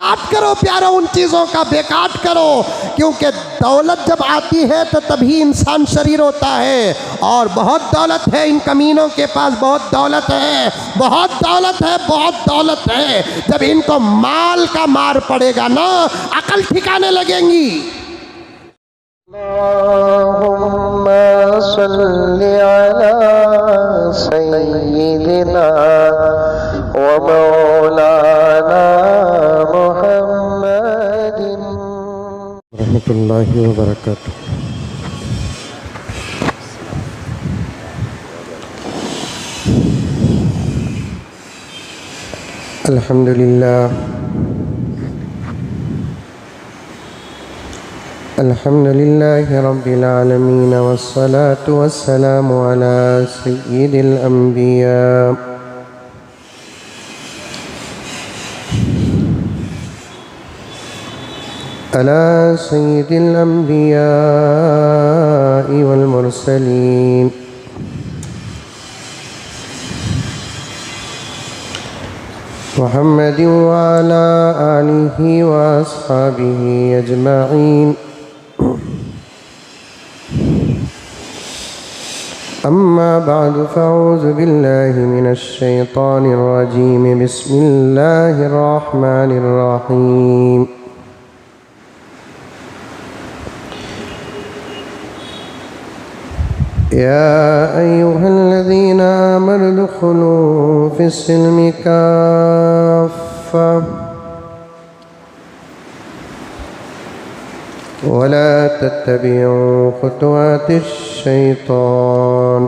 काट करो प्यारो, उन चीज़ों का बेकाट करो, क्योंकि दौलत जब आती है तो तभी इंसान शरीर होता है। और बहुत दौलत है इन कमीनों के पास, बहुत दौलत है, बहुत दौलत है, बहुत दौलत है। जब इनको माल का मार पड़ेगा ना, अकल ठिकाने लगेंगी। अल्लाहुम्मा सल्ली अला सय्यिदिना व मौलाना मुहम्मदिन रहमतुल्लाहि व बरकातुहू। अल्हम्दुलिल्लाह अल्हम्दुलिल्लाहि रब्बिल आलमीन वस्सलातु वस्सलामु अला सय्यिदिल अंबिया वल मुरसलीन मुहम्मदिन व अला आलिहि व अस्हाबिहि अजमईन। अम्मा बाद फ़अऊज़ु बिल्लाहि मिनश शैतानिर रजीम। बिस्मिल्लाहिर रहमानिर रहीम। या अय्युहल्लज़ीना आमनु उदख़ुलू फ़िस्सिल्मि काफ़्फ़ा वला तत्तबिऊ ख़ुतवातिश शैतान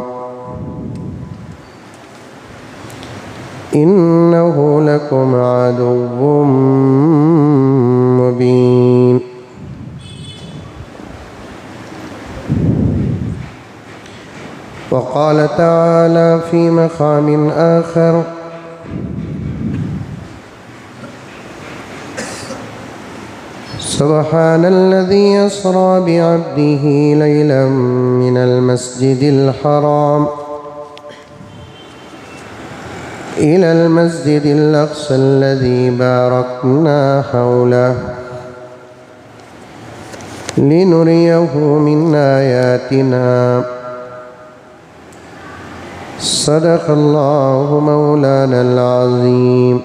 इन्नहु लकुम अदुव्वुम मुबीन। वक़ाल तआला फ़ी मक़ामिन आख़र सुब्हानल्लज़ी अस्रा बिअब्दिही लैलन मिनल मस्जिदिल हराम इलल मस्जिदिल अक़्सल्लज़ी बारकना हौलहु लिनुरियहु मिन आयातिना। सदक़ल्लाहु मौलानल अज़ीम।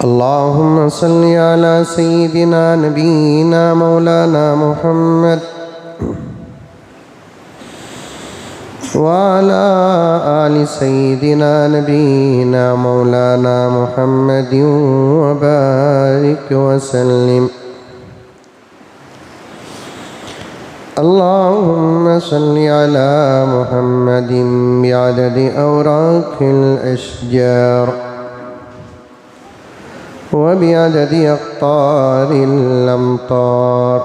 अल्लाहुम्मा सल्लि अला सय्यिदिना नबीना मौलाना मुहम्मद व अला आलि सय्यिदिना नबीना मौलाना मुहम्मदिन व बारिक व सल्लिम। अल्लाहुम्मा सल्लि अला मुहम्मदिन बिअददि औराक़िल अशजार व बिअददि अक़्तारिल अमतार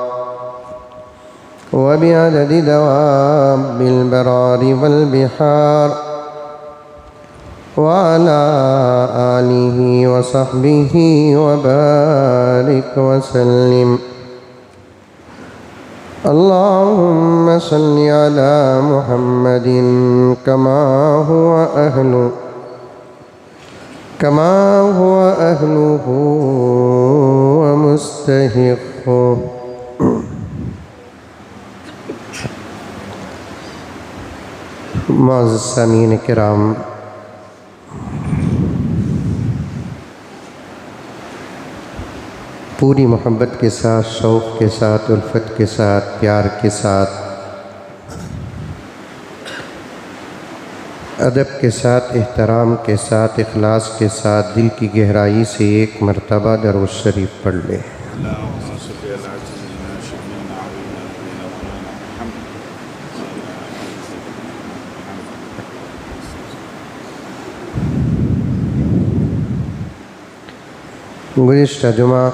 व बिअददि दवाबिल बरारि वल बिहार व अला आलिहि व सहबिहि व बारिक व सल्लिम। अल्लाहुम्मा सल्लि अला मुहम्मदिन कमा हुवा अहलुहु व मुस्तहिक़्क़ुहु। मुअज़्ज़ज़ सामीन किराम, पूरी मोहब्बत के साथ, शौक़ के साथ, उल्फत के साथ, प्यार के साथ, अदब के साथ, एहतराम के साथ, इखलास के साथ, दिल की गहराई से एक मरतबा दरूद शरीफ पढ़ ले। गुज़िश्ता जुमा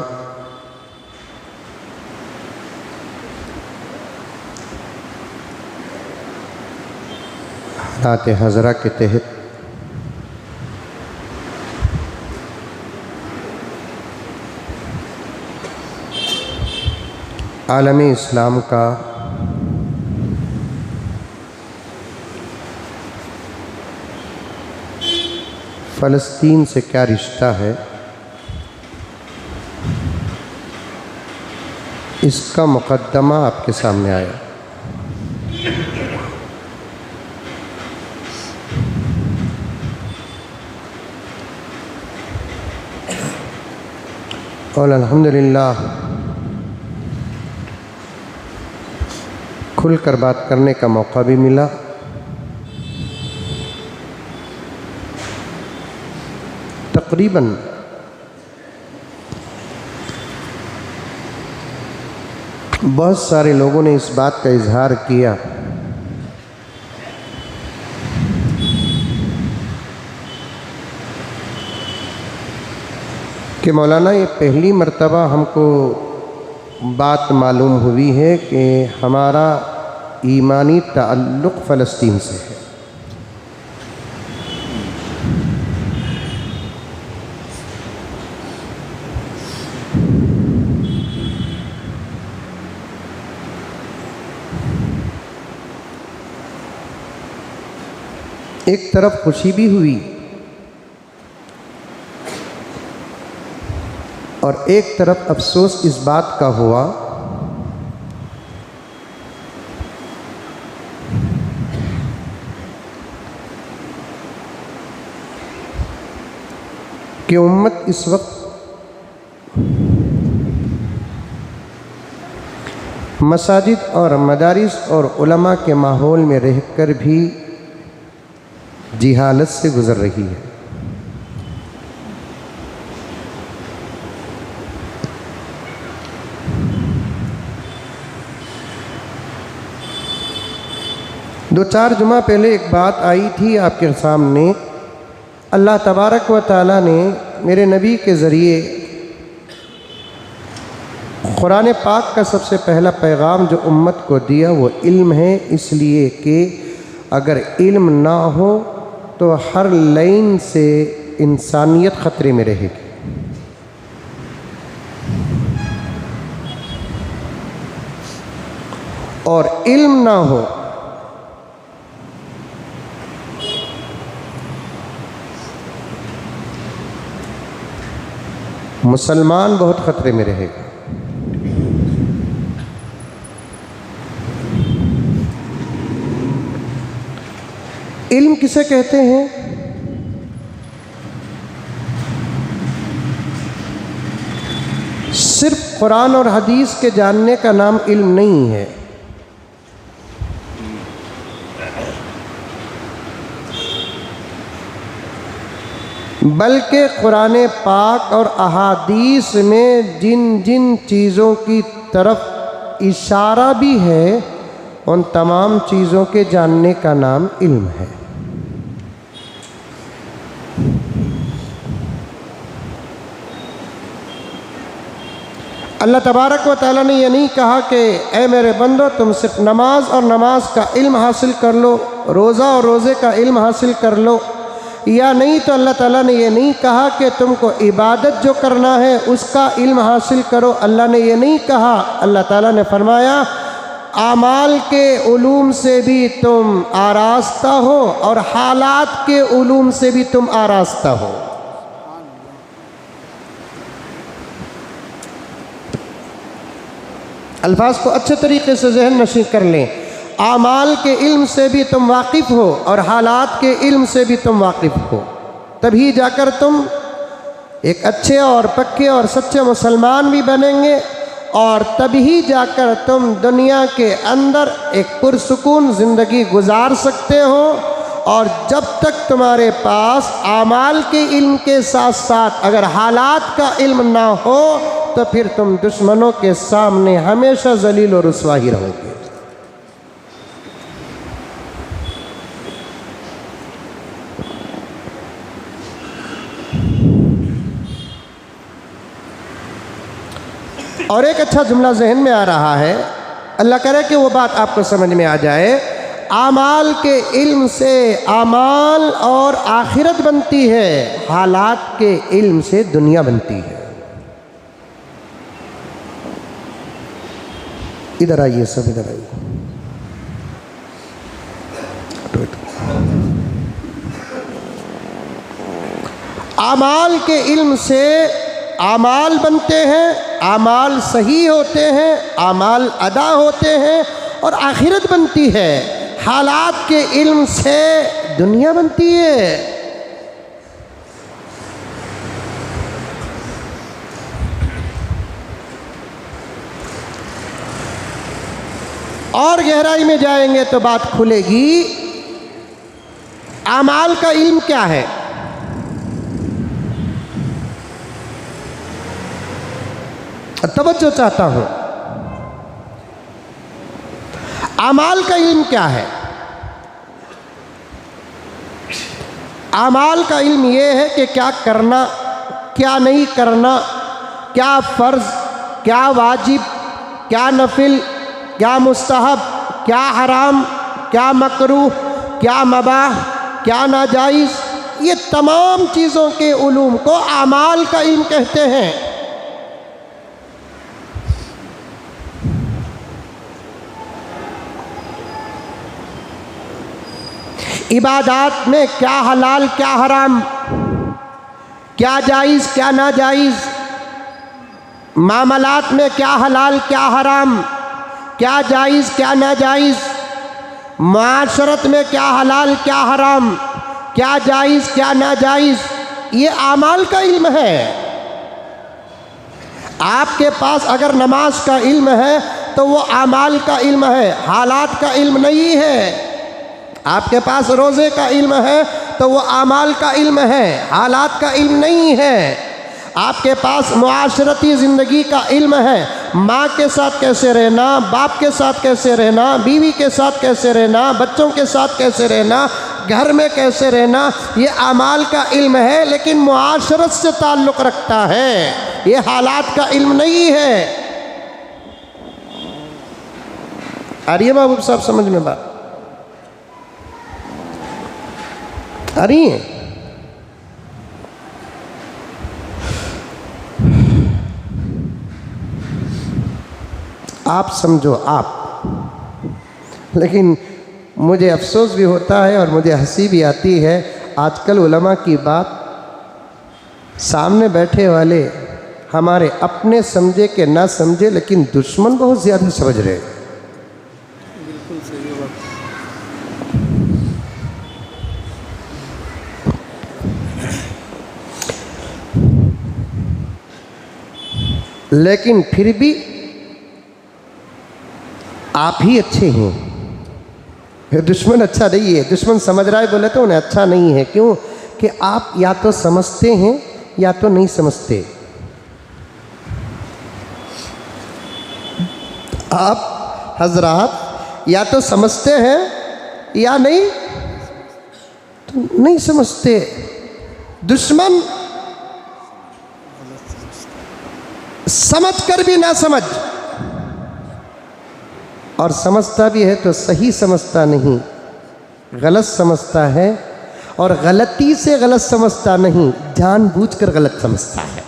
हालात हज़रा के तहत आलम इस्लाम का फ़लस्तीन से क्या रिश्ता है, इसका मुक़द्दमा आपके सामने आया। और अल्हम्दुलिल्लाह खुलकर बात करने का मौका भी मिला। तकरीबन बहुत सारे लोगों ने इस बात का इजहार किया कि मौलाना ये पहली मर्तबा हमको बात मालूम हुई है कि हमारा ईमानी ताल्लुक़ फ़लस्तीन से है। एक तरफ खुशी भी हुई और एक तरफ अफसोस इस बात का हुआ कि उम्मत इस वक्त मसाजिद और मदारिस और उलमा के माहौल में रहकर भी जिहालत से गुज़र रही है। दो चार जुमा पहले एक बात आई थी आपके सामने। अल्लाह तबारक व तआला ने मेरे नबी के ज़रिए कुरान पाक का सबसे पहला पैगाम जो उम्मत को दिया वो इल्म है, इसलिए कि अगर इल्म ना हो तो हर लाइन से इंसानियत ख़तरे में रहेगी। और इल्म ना हो मुसलमान बहुत ख़तरे में रहेगा। इल्म किसे कहते हैं? सिर्फ कुरान और हदीस के जानने का नाम इल्म नहीं है। बल्कि कुरान पाक और अहादीस में जिन जिन चीज़ों की तरफ इशारा भी है उन तमाम चीज़ों के जानने का नाम इल्म है। अल्लाह तबारक व तआला ने यह नहीं कहा कि ए मेरे बंदो तुम सिर्फ नमाज और नमाज का इल्म हासिल कर लो, रोज़ा और रोज़े का इल्म हासिल कर लो, या नहीं तो अल्लाह ताला ने ये नहीं कहा कि तुमको इबादत जो करना है उसका इल्म हासिल करो। अल्लाह ने ये नहीं कहा। अल्लाह ताला ने फरमाया आमाल के उलूम से भी तुम आरास्ता हो और हालात के उलूम से भी तुम आरास्ता हो। अल्फाज को अच्छे तरीके से जहन नशीं कर लें। आमाल के इल्म से भी तुम वाकिफ़ हो और हालात के इल्म से भी तुम वाकिफ़ हो, तभी जाकर तुम एक अच्छे और पक्के और सच्चे मुसलमान भी बनेंगे और तभी जाकर तुम दुनिया के अंदर एक पुरसुकून ज़िंदगी गुजार सकते हो। और जब तक तुम्हारे पास आमाल के इल्म के साथ साथ अगर हालात का इल्म ना हो तो फिर तुम दुश्मनों के सामने हमेशा जलील और रुसवा ही रहोगे। और एक अच्छा जुमला जहन में आ रहा है, अल्लाह करे कि वो बात आपको समझ में आ जाए। आमाल के इल्म से आमाल और आखिरत बनती है, हालात के इल्म से दुनिया बनती है। इधर आइए सब, इधर आइए। आमाल के इल्म से आमाल बनते हैं, आमाल सही होते हैं, आमाल अदा होते हैं और आखिरत बनती है। हालात के इल्म से दुनिया बनती है। और गहराई में जाएंगे तो बात खुलेगी। आमाल का इल्म क्या है? तवज्जो चाहता हूं। आमाल का इल्म क्या है? आमाल का इल्म यह है कि क्या करना, क्या नहीं करना, क्या फ़र्ज़, क्या वाजिब, क्या नफिल, क्या मुस्तहब, क्या हराम, क्या मकरूह, क्या मबाह, क्या नाजाइज़, ये तमाम चीज़ों के उलूम को आमाल का इल्म कहते हैं। इबादात में क्या हलाल क्या हराम, क्या जायज़ क्या नाजायज़, मामलात में क्या हलाल क्या हराम, क्या जायज़ क्या नाजायज़, माशरत में क्या हलाल क्या हराम, क्या जायज़ क्या नाजायज़, ये आमाल का इल्म है। आपके पास अगर नमाज का इल्म है तो वो आमाल का इल्म है, हालात का इल्म नहीं है। आपके पास रोज़े का इल्म है तो वो आमाल का इल्म है, हालात का इल्म नहीं है। आपके पास मुआशरती ज़िंदगी का इल्म है, माँ के साथ कैसे रहना, बाप के साथ कैसे रहना, बीवी के साथ कैसे रहना, बच्चों के साथ कैसे रहना, घर में कैसे रहना, ये आमाल का इल्म है, लेकिन मुआशरत से ताल्लुक़ रखता है, ये हालात का इल्म नहीं है। आ रही है महबूब साहब समझ में बात? आ रही है? आप समझो आप। लेकिन मुझे अफसोस भी होता है और मुझे हंसी भी आती है। आजकल उलमा की बात सामने बैठे वाले हमारे अपने समझे के ना समझे, लेकिन दुश्मन बहुत ज़्यादा समझ रहे। बिल्कुल सही बात। लेकिन फिर भी आप ही अच्छे हैं, दुश्मन अच्छा नहीं है। दुश्मन समझ रहा है बोले तो उन्हें अच्छा नहीं है। क्यों? कि आप या तो समझते हैं या तो नहीं समझते। आप हजरात या तो समझते हैं या नहीं तो नहीं समझते। दुश्मन समझ कर भी ना समझ, और समझता भी है तो सही समझता नहीं, गलत समझता है, और गलती से गलत समझता नहीं, जानबूझकर गलत समझता है।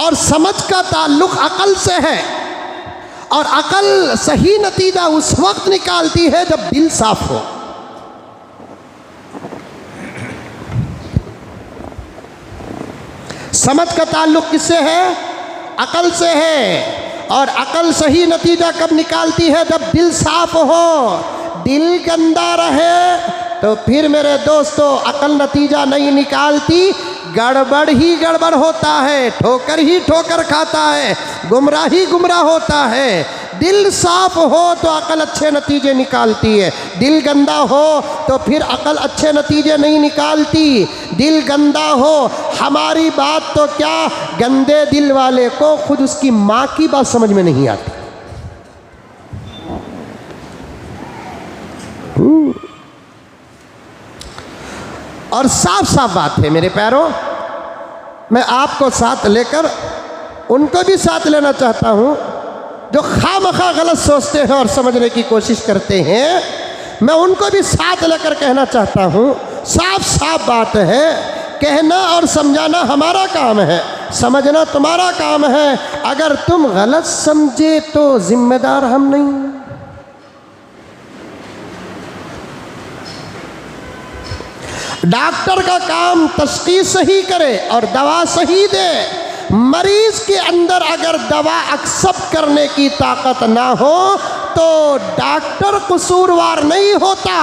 और समझ का ताल्लुक अकल से है, और अकल सही नतीजा उस वक्त निकालती है जब दिल साफ हो। समझ का ताल्लुक किससे है? अकल से है। और अकल सही नतीजा कब निकालती है? जब दिल साफ हो। दिल गंदा रहे तो फिर मेरे दोस्तों अकल नतीजा नहीं निकालती, गड़बड़ ही गड़बड़ होता है, ठोकर ही ठोकर खाता है, गुमराह ही गुमराह होता है। दिल साफ हो तो अकल अच्छे नतीजे निकालती है, दिल गंदा हो तो फिर अकल अच्छे नतीजे नहीं निकालती। दिल गंदा हो, हमारी बात तो क्या, गंदे दिल वाले को खुद उसकी माँ की बात समझ में नहीं आती। और साफ साफ बात है मेरे प्यारों, मैं आपको साथ लेकर उनको भी साथ लेना चाहता हूँ जो खामखा गलत सोचते हैं और समझने की कोशिश करते हैं। मैं उनको भी साथ लेकर कहना चाहता हूँ, साफ साफ बात है, कहना और समझाना हमारा काम है, समझना तुम्हारा काम है। अगर तुम गलत समझे तो जिम्मेदार हम नहीं। डॉक्टर का काम तशखीस सही करे और दवा सही दे। मरीज के अंदर अगर दवा एक्सेप्ट करने की ताकत ना हो तो डॉक्टर कसूरवार नहीं होता।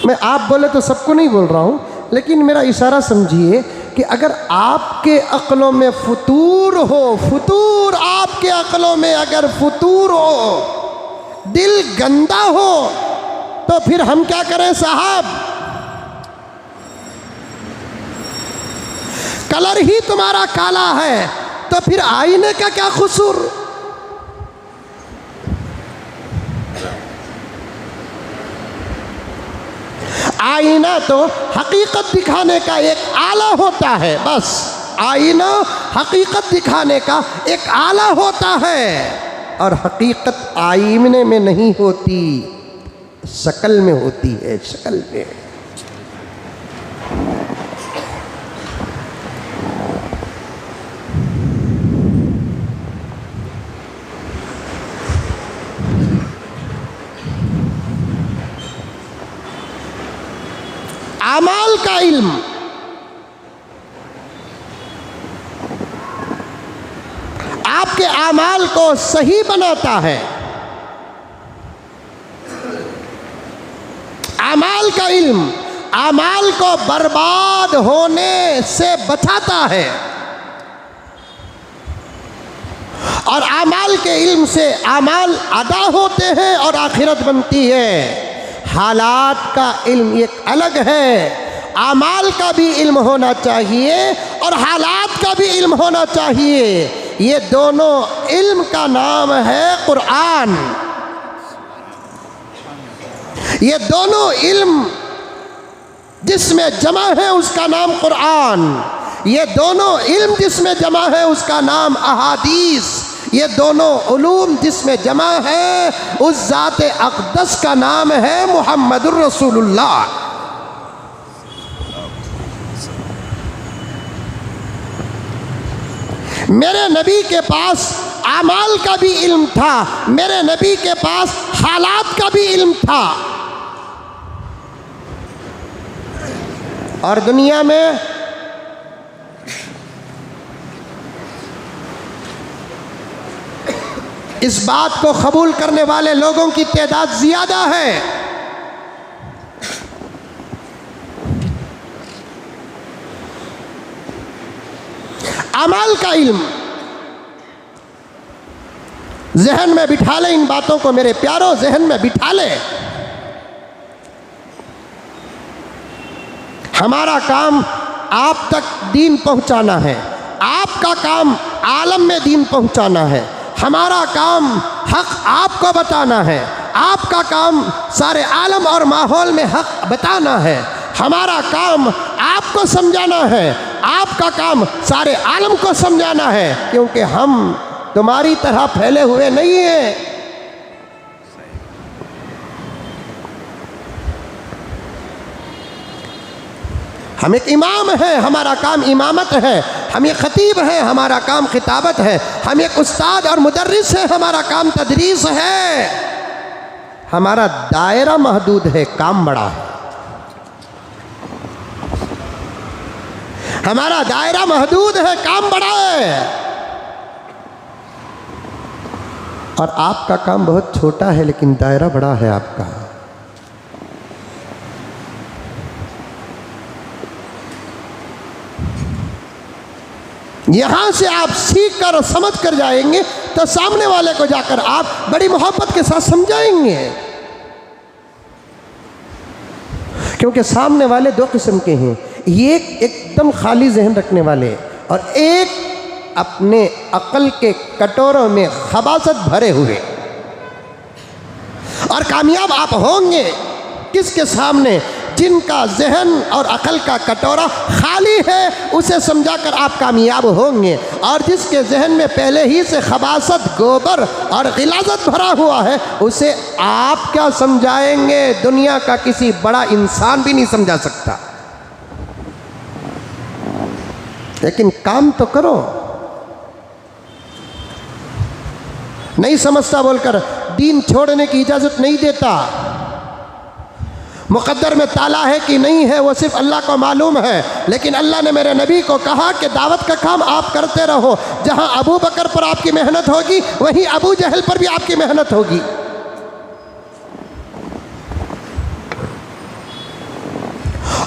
मैं आप बोले तो सबको नहीं बोल रहा हूँ, लेकिन मेरा इशारा समझिए कि अगर आपके अक्लों में फतूर हो, फतूर आपके अक्लों में अगर फतूर हो, दिल गंदा हो, तो फिर हम क्या करें साहब? कलर ही तुम्हारा काला है तो फिर आईने का क्या कसूर? आईना तो हकीकत दिखाने का एक आला होता है, बस आईना हकीकत दिखाने का एक आला होता है। और हकीकत आईने में नहीं होती, शक्ल में होती है, शक्ल में। अमाल का इल्म आपके अमाल को सही बनाता है। अमाल का इल्म अमाल को बर्बाद होने से बचाता है और अमाल के इल्म से अमाल अदा होते हैं और आखिरत बनती है। हालात का इल्म एक अलग है, अमाल का भी इल्म होना चाहिए और हालात का भी इल्म होना चाहिए। ये दोनों इल्म का नाम है कुरान। ये दोनों इल्म जिसमें जमा है उसका नाम कुरान। ये दोनों इल्म जिसमें जमा है उसका नाम अहादीस। ये दोनों उलूम जिसमें जमा है उस ज़ात अक़दस का नाम है मुहम्मदुर रसूलुल्लाह। मेरे नबी के पास आमाल का भी इल्म था, मेरे नबी के पास हालात का भी इल्म था। और दुनिया में इस बात को कबूल करने वाले लोगों की तादाद ज़्यादा है। अमल का इल्म जहन में बिठा ले, इन बातों को मेरे प्यारों जहन में बिठा ले। हमारा काम आप तक दीन पहुंचाना है, आपका काम आलम में दीन पहुंचाना है। हमारा काम हक आपको बताना है, आपका काम सारे आलम और माहौल में हक बताना है। हमारा काम आपको समझाना है, आपका काम सारे आलम को समझाना है, क्योंकि हम तुम्हारी तरह फैले हुए नहीं हैं। हम एक इमाम हैं, हमारा काम इमामत है। हम एक खतीब हैं, हमारा काम खिताबत है। हम एक उस्ताद और मुदर्रिस हैं, हमारा काम तदरीस है। हमारा दायरा महदूद है, काम बड़ा है। हमारा दायरा महदूद है, काम बड़ा है। और आपका काम बहुत छोटा है, लेकिन दायरा बड़ा है आपका। यहाँ से आप सीख कर और समझ कर जाएंगे तो सामने वाले को जाकर आप बड़ी मोहब्बत के साथ समझाएंगे। क्योंकि सामने वाले दो किस्म के हैं, एक एकदम खाली जहन रखने वाले और एक अपने अक्ल के कटोरों में खबासत भरे हुए। और कामयाब आप होंगे किसके सामने? जिनका जहन और अकल का कटोरा खाली है, उसे समझाकर आप कामयाब होंगे। और जिसके जहन में पहले ही से खबासत, गोबर और गिलाजत भरा हुआ है, उसे आप क्या समझाएंगे? दुनिया का किसी बड़ा इंसान भी नहीं समझा सकता। लेकिन काम तो करो, नहीं समझता बोलकर दीन छोड़ने की इजाज़त नहीं देता। मुक़द्दर में ताला है कि नहीं है वो सिर्फ अल्लाह को मालूम है, लेकिन अल्लाह ने मेरे नबी को कहा कि दावत का काम आप करते रहो। जहाँ अबू बकर पर आपकी मेहनत होगी वहीं अबू जहल पर भी आपकी मेहनत होगी।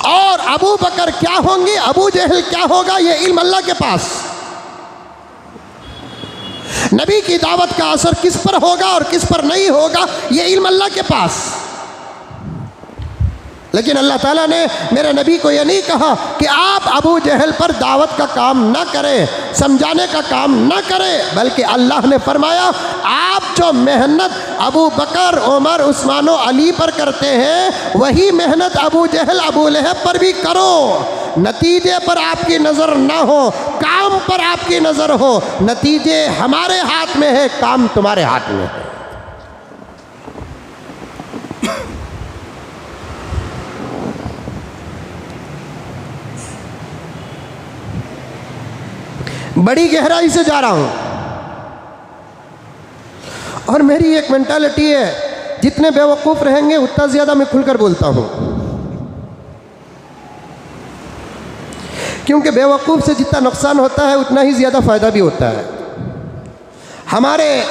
और अबू बकर क्या होंगे, अबू जहल क्या होगा, ये इल्म अल्लाह के पास। नबी की दावत का असर किस पर होगा और किस पर नहीं होगा, ये इल्म अल्लाह के पास। लेकिन अल्लाह ताला ने मेरे नबी को ये नहीं कहा कि आप अबू जहल पर दावत का काम न करें, समझाने का काम न करें, बल्कि अल्लाह ने फरमाया आप जो मेहनत अबू बकर, उमर, उस्मान और अली पर करते हैं वही मेहनत अबू जहल, अबू लहब पर भी करो। नतीजे पर आपकी नज़र ना हो, काम पर आपकी नज़र हो। नतीजे हमारे हाथ में है, काम तुम्हारे हाथ में है। बड़ी गहराई से जा रहा हूं और मेरी एक मेंटालिटी है, जितने बेवकूफ़ रहेंगे उतना ज़्यादा मैं खुलकर बोलता हूं, क्योंकि बेवकूफ़ से जितना नुकसान होता है उतना ही ज़्यादा फ़ायदा भी होता है। हमारे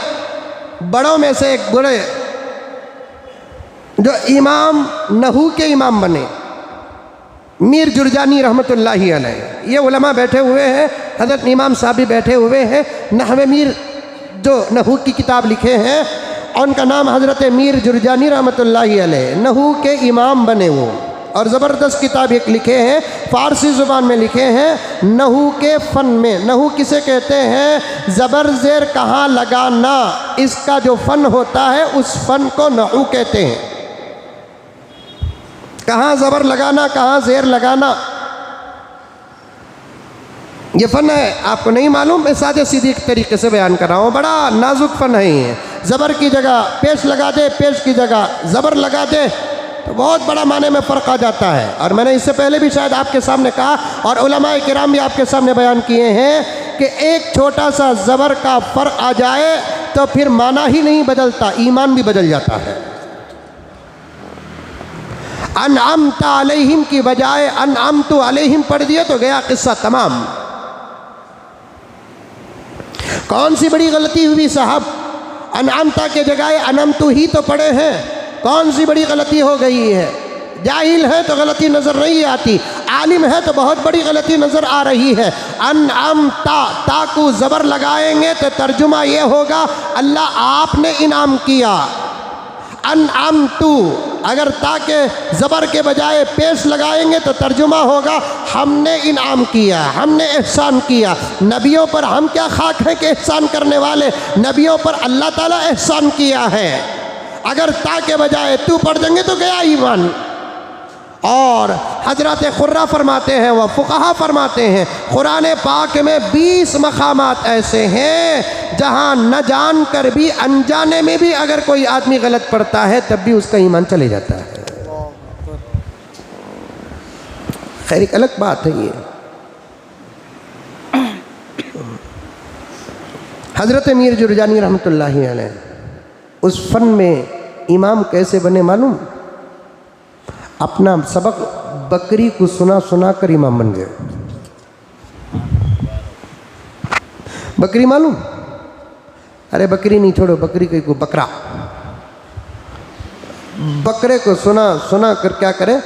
बड़ों में से एक बड़े जो इमाम नहू के इमाम बने, मीर जुरजानी रहमतुल्लाहि अलैह, ये उलमा बैठे हुए हैं, हज़रत इमाम साहब भी बैठे हुए हैं। नहवे मीर जो नहू की किताब लिखे हैं, उनका नाम हज़रत मीर जुरजानी रहमतुल्लाहि अलैह, नहू के इमाम बने वो, और ज़बरदस्त किताब एक लिखे हैं, फ़ारसी ज़ुबान में लिखे हैं, नहू के फ़न में। नहू किसे कहते हैं? ज़बर ज़ेर कहाँ लगाना, इसका जो फ़न होता है उस फ़न को नहू कहते हैं। कहाँ ज़बर लगाना, कहाँ ज़ेर लगाना, ये फ़न है। आपको नहीं मालूम, मैं सादे सीधी तरीके से बयान कर रहा हूँ। बड़ा नाजुक फ़न है ये। ज़बर की जगह पेश लगा दे, पेश की जगह ज़बर लगा दे तो बहुत बड़ा माने में फ़र्क आ जाता है। और मैंने इससे पहले भी शायद आपके सामने कहा और उलमाए किराम भी आपके सामने बयान किए हैं कि एक छोटा सा ज़बर का फ़र्क आ जाए तो फिर माना ही नहीं बदलता, ईमान भी बदल जाता है। अनअमता अलैहिम की बजाय अनअमतु अलैहिम पढ़ दिए तो गया किस्सा तमाम। कौन सी बड़ी गलती हुई साहब, अनअमता के जगह अनअमतु ही तो पढ़े हैं, कौन सी बड़ी गलती हो गई है? जाहिल है तो गलती नज़र नहीं आती, आलिम है तो बहुत बड़ी गलती नज़र आ रही है। अनअमता, ताकू ज़बर लगाएंगे तो तर्जुमा ये होगा अल्लाह आपने इनाम किया। अनअमतु, अगर ताके ज़बर के बजाय पेश लगाएंगे तो तर्जुमा होगा हमने इनाम किया, हमने एहसान किया। नबियों पर हम क्या खाक हैं कि एहसान करने वाले, नबियों पर अल्लाह ताला एहसान किया है। अगर ता के बजाय तू पढ़ देंगे तो गया ईमान। और हजरत खुर्रा फरमाते हैं, वह फुक़हा फरमाते हैं, कुरान पाक में 20 मकामात ऐसे हैं जहाँ न जान कर भी, अनजाने में भी अगर कोई आदमी गलत पढ़ता है तब भी उसका ईमान चले जाता है। खैर एक अलग बात है ये। हज़रत मीर जुरजानी रहमतुल्लाहि अलैह उस फ़न में इमाम कैसे बने मालूम? अपना सबक बकरी को सुना सुना कर इमाम बन गए। बकरी मालूम? अरे बकरी नहीं, छोड़ो बकरी को बकरा, बकरे को सुना सुना कर क्या करे,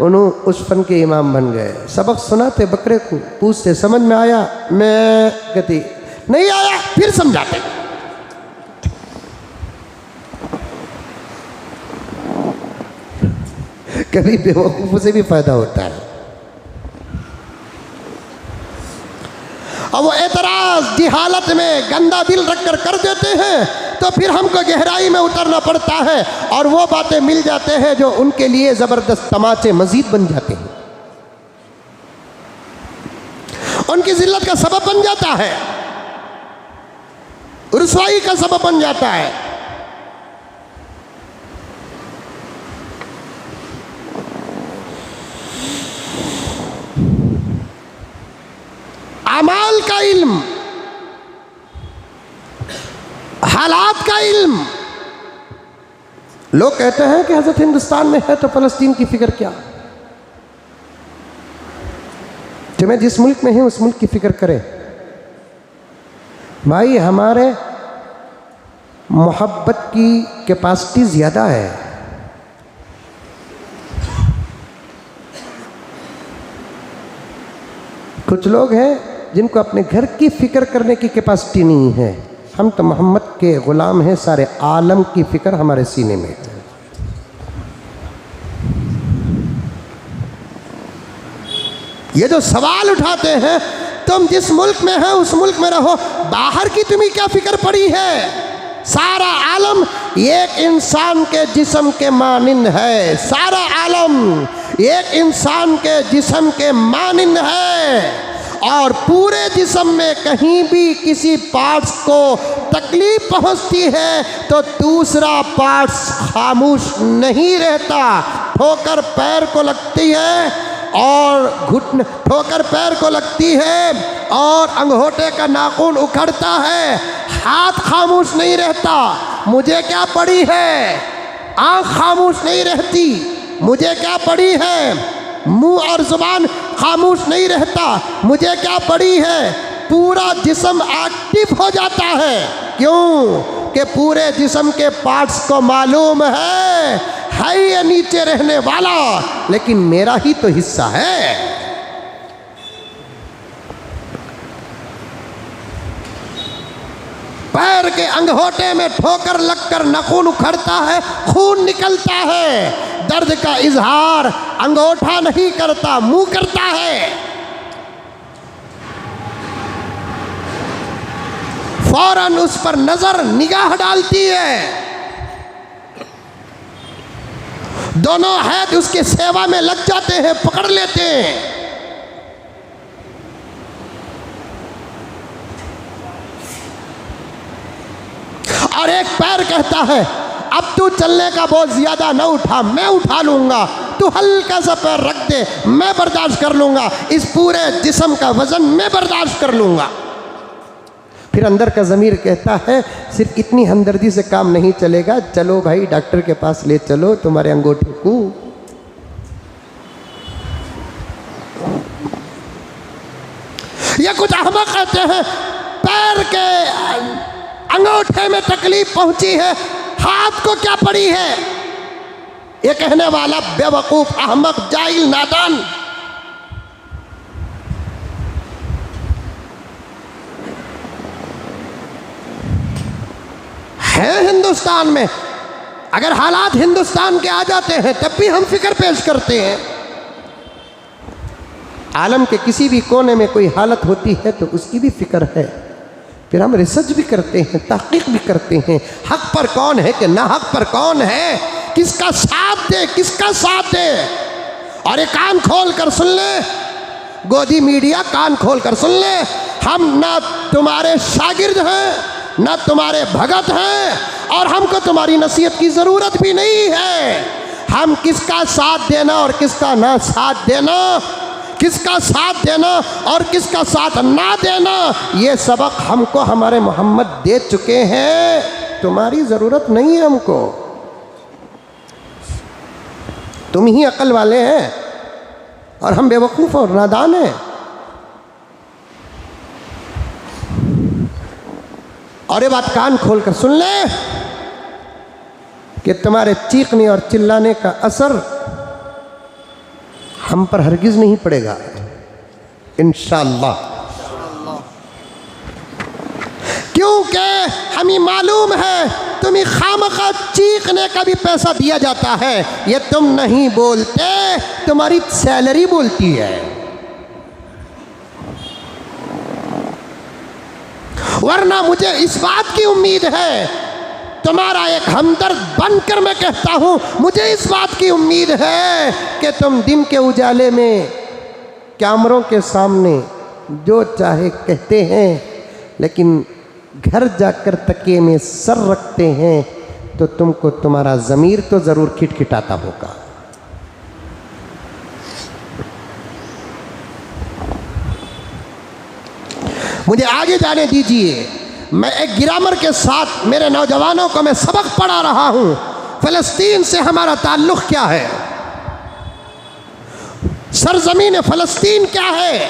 उन्होंने उस फन के इमाम बन गए। सबक सुनाते बकरे को, पूछते समझ में आया? मैं कहती नहीं आया, फिर समझाते। कभी बेवकूफ़ों से भी फायदा होता है। और वो एतराज़ जिहालत में गंदा दिल रखकर कर देते हैं तो फिर हमको गहराई में उतरना पड़ता है और वो बातें मिल जाते हैं जो उनके लिए ज़बरदस्त तमाचे मज़ीद बन जाते हैं, उनकी ज़िल्लत का सबब बन जाता है, रुसवाई का सबब बन जाता है। अमाल का इल्म हालात का इल्म। लोग कहते हैं कि हजरत हिंदुस्तान में है तो फलस्तीन की फिक्र क्या। तुम्हें जिस मुल्क में है उस मुल्क की फिक्र करे भाई। हमारे मोहब्बत की कैपेसिटी ज़्यादा है। कुछ लोग हैं जिनको अपने घर की फिक्र करने की कैपेसिटी नहीं है। हम तो मोहम्मद के ग़ुलाम हैं, सारे आलम की फ़िक्र हमारे सीने में है। ये जो सवाल उठाते हैं, तुम जिस मुल्क में है उस मुल्क में रहो, बाहर की तुम्हें क्या फ़िक्र पड़ी है। सारा आलम एक इंसान के जिस्म के मानिंद है। सारा आलम एक इंसान के जिस्म के मानिंद है। और पूरे जिस्म में कहीं भी किसी पार्ट्स को तकलीफ पहुंचती है तो दूसरा पार्ट्स खामोश नहीं रहता। ठोकर पैर को लगती है और घुटने, ठोकर पैर को लगती है और अंगूठे का नाखून उखड़ता है, हाथ खामोश नहीं रहता। मुझे क्या पड़ी है, आँख खामोश नहीं रहती। मुझे क्या पड़ी है, मुंह और जुबान खामोश नहीं रहता। मुझे क्या पड़ी है, पूरा जिस्म एक्टिव हो जाता है। क्यों कि पूरे जिस्म के पार्ट्स को मालूम है ये नीचे रहने वाला, लेकिन मेरा ही तो हिस्सा है। पैर के अंगूठे में ठोकर लगकर नाखून उखड़ता है, खून निकलता है। दर्द का इजहार अंगूठा नहीं करता, मुंह करता है। फौरन उस पर नजर निगाह डालती है। दोनों हाथ उसके सेवा में लग जाते हैं, पकड़ लेते हैं। और एक पैर कहता है अब तू चलने का बोझ ज्यादा न उठा, मैं उठा लूंगा। तू हल्का सा पैर रख दे, मैं बर्दाश्त कर लूंगा। इस पूरे जिस्म का वजन मैं बर्दाश्त कर लूंगा। फिर अंदर का ज़मीर कहता है सिर्फ इतनी हमदर्दी से काम नहीं चलेगा, चलो भाई डॉक्टर के पास ले चलो तुम्हारे अंगूठे को। ये कुछ अहमक कहते हैं पैर के अंगूठे में तकलीफ पहुंची है, हाथ को क्या पड़ी है। ये कहने वाला बेवकूफ, अहमक, जाहिल, नादान। है हिंदुस्तान में। अगर हालात हिंदुस्तान के आ जाते हैं तब भी हम फिक्र पेश करते हैं। आलम के किसी भी कोने में कोई हालत होती है तो उसकी भी फिक्र है। फिर हम रिसर्च भी करते हैं, तहकीक भी करते हैं, हक पर कौन है कि ना हक पर कौन है, किसका साथ दे, किसका साथ दे। और ये कान खोल कर सुन ले, गोदी मीडिया कान खोल कर सुन ले, हम ना तुम्हारे शागिर्द हैं ना तुम्हारे भगत हैं और हमको तुम्हारी नसीहत की ज़रूरत भी नहीं है। हम किसका साथ देना और किसका ना साथ देना, किसका साथ देना और किसका साथ ना देना, ये सबक हमको हमारे मोहम्मद दे चुके हैं। तुम्हारी ज़रूरत नहीं है हमको, तुम ही अक्ल वाले हैं और हम बेवकूफ़ और नादान हैं। और ये बात कान खोल कर सुन ले कि तुम्हारे चीखने और चिल्लाने का असर हम पर हरगिज़ नहीं पड़ेगा इंशाअल्लाह। क्योंकि हमें मालूम है तुम्हें खामखा चीखने का भी पैसा दिया जाता है। ये तुम नहीं बोलते, तुम्हारी सैलरी बोलती है। वरना मुझे इस बात की उम्मीद है, तुम्हारा एक हमदर्द बनकर मैं कहता हूँ, मुझे इस बात की उम्मीद है कि तुम दिन के उजाले में कैमरों के सामने जो चाहे कहते हैं, लेकिन घर जाकर तकिए में सर रखते हैं तो तुमको तुम्हारा ज़मीर तो ज़रूर खिटखिटाता होगा। मुझे आगे जाने दीजिए। मैं एक ग्रामर के साथ मेरे नौजवानों को मैं सबक पढ़ा रहा हूँ। फ़लस्तीन से हमारा ताल्लुक़ क्या है, सरज़मीन फ़लस्तीन क्या है।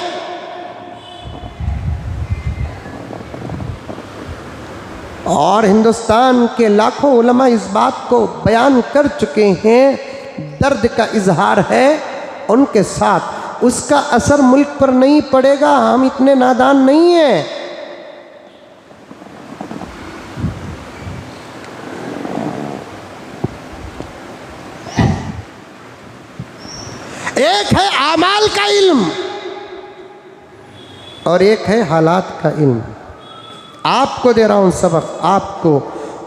और हिंदुस्तान के लाखों उलमा इस बात को बयान कर चुके हैं, दर्द का इजहार है उनके साथ। उसका असर मुल्क पर नहीं पड़ेगा, हम इतने नादान नहीं हैं। एक है आमाल का इल्म और एक है हालात का इल्म। आपको दे रहा हूँ सबक, आपको।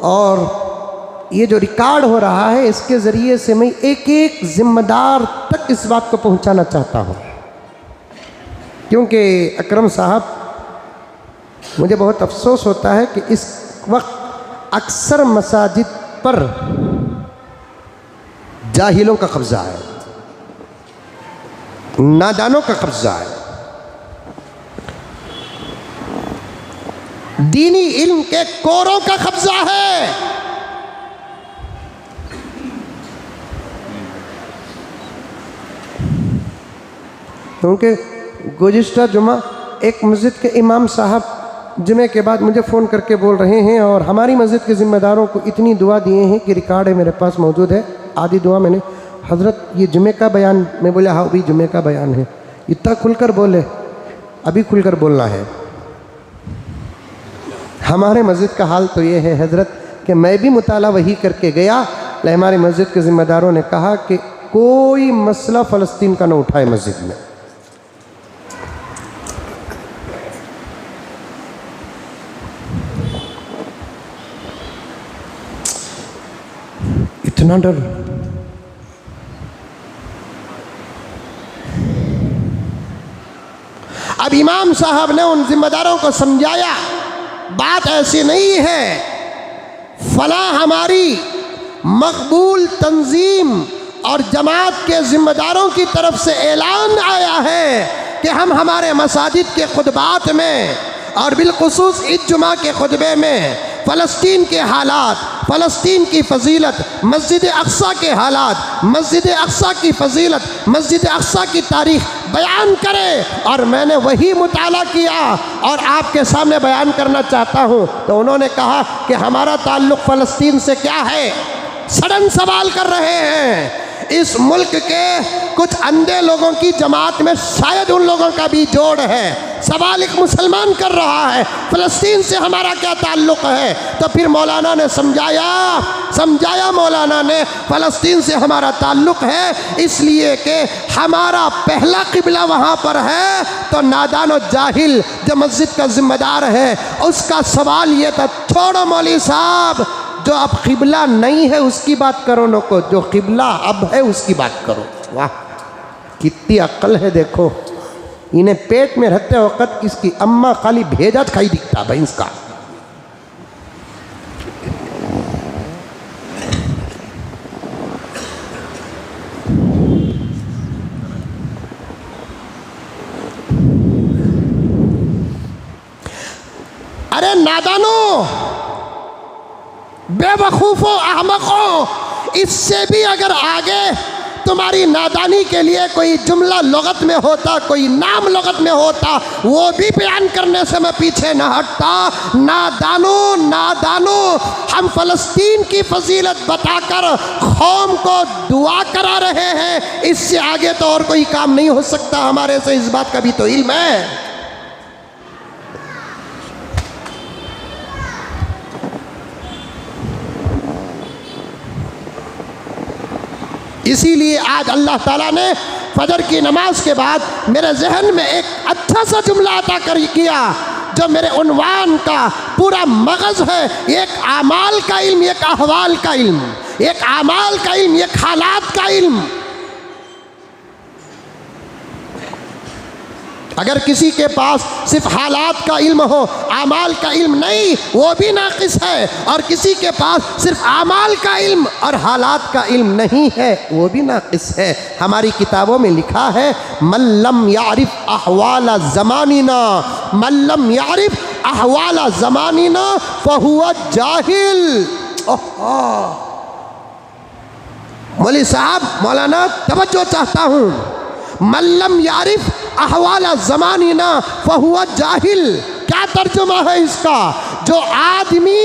और ये जो रिकॉर्ड हो रहा है इसके ज़रिए से मैं एक एक ज़िम्मेदार तक इस बात को पहुँचाना चाहता हूँ, क्योंकि अकरम साहब, मुझे बहुत अफसोस होता है कि इस वक्त अक्सर मसाजिद पर जाहिलों का कब्ज़ा है, नादानों का कब्ज़ा है। दीनी इल्म के कोरों का कब्ज़ा है। क्योंकि गुज़िश्ता जुमा एक मस्जिद के इमाम साहब जुमे के बाद मुझे फ़ोन करके बोल रहे हैं, और हमारी मस्जिद के ज़िम्मेदारों को इतनी दुआ दिए हैं कि रिकॉर्ड है मेरे पास मौजूद है। आधी दुआ मैंने, हज़रत ये जुमे का बयान, मैं बोला हाँ अभी जुमे का बयान है। इतना खुलकर बोले, अभी खुलकर बोलना है। हमारे मस्जिद का हाल तो ये है हज़रत कि मैं भी मुताला वही करके गया, लेकिन हमारी मस्जिद के ज़िम्मेदारों ने कहा कि कोई मसला फ़लस्तीन का न उठाए मस्जिद में। इतना डर। अब इमाम साहब ने उन जिम्मेदारों को समझाया, बात ऐसी नहीं है, फला हमारी मकबूल तंजीम और जमात के ज़िम्मेदारों की तरफ से ऐलान आया है कि हम हमारे मसाजिद के खुतबात में और बिलखुसूस ईद जुमा के खुतबे में फ़लस्तीन के हालात, फ़लस्तीन की फ़जीलत, मस्जिद अक़सा के हालात, मस्जिद अक़सा की फ़जीलत, मस्जिद अक़सा की तारीख़ बयान करें। और मैंने वही मुताला किया और आपके सामने बयान करना चाहता हूँ। तो उन्होंने कहा कि हमारा ताल्लुक़ फ़लस्तीन से क्या है। सडन सवाल कर रहे हैं। इस मुल्क के कुछ अंधे लोगों की जमात में शायद उन लोगों का भी जोड़ है। सवाल एक मुसलमान कर रहा है, फ़लस्तीन से हमारा क्या ताल्लुक़ है। तो फिर मौलाना ने समझाया मौलाना ने, फ़लस्तीन से हमारा ताल्लुक़ है इसलिए कि हमारा पहला क़िबला वहाँ पर है। तो नादान और जाहिल जो मस्जिद का ज़िम्मेदार है उसका सवाल ये था, छोड़ो मौलवी साहब, जो अब क़िबला नहीं है उसकी बात करो, न को जो क़िबला अब है उसकी बात करो। वाह कितनी अक्ल है देखो। इन्हें पेट में रहते वक़्त इसकी अम्मा खाली भेजा खाई दिखता भाई इसका। अरे नादानो, बेवकूफ़ों, अहमकों, इससे भी अगर आगे तुम्हारी नादानी के लिए कोई जुमला लुगत में होता, कोई नाम लुगत में होता, वो भी बयान करने से मैं पीछे न हटता। नादानो, हम फ़लस्तीन की फजीलत बताकर कौम को दुआ करा रहे हैं। इससे आगे तो और कोई काम नहीं हो सकता हमारे से, इस बात का भी तो इल्म है। इसीलिए आज अल्लाह ताला ने फजर की नमाज के बाद मेरे जहन में एक अच्छा सा जुमला अता कर किया, जो मेरे उन्वान का पूरा मगज़ है। एक आमाल का इल्म, एक अहवाल का इल्म, एक आमाल का इल्म, एक हालात का इल्म। अगर किसी के पास सिर्फ हालात का इल्म हो, आमाल का इल्म नहीं, वो भी नाक़िस है। और किसी के पास सिर्फ आमाल का इल्म और हालात का इल्म नहीं है, वो भी नाक़िस है। हमारी किताबों में लिखा है, मल्लम यारिफ अहवाल ज़मानिना, मल्लम यारिफ अहवाल ज़मानिना फहुवा जाहिल। मौली साहब, मौलाना तवज्जो चाहता हूँ। मल्लम यारिफ अहवाल ज़मानिना फहुवा जाहिल, क्या तर्जुमा है इसका? जो आदमी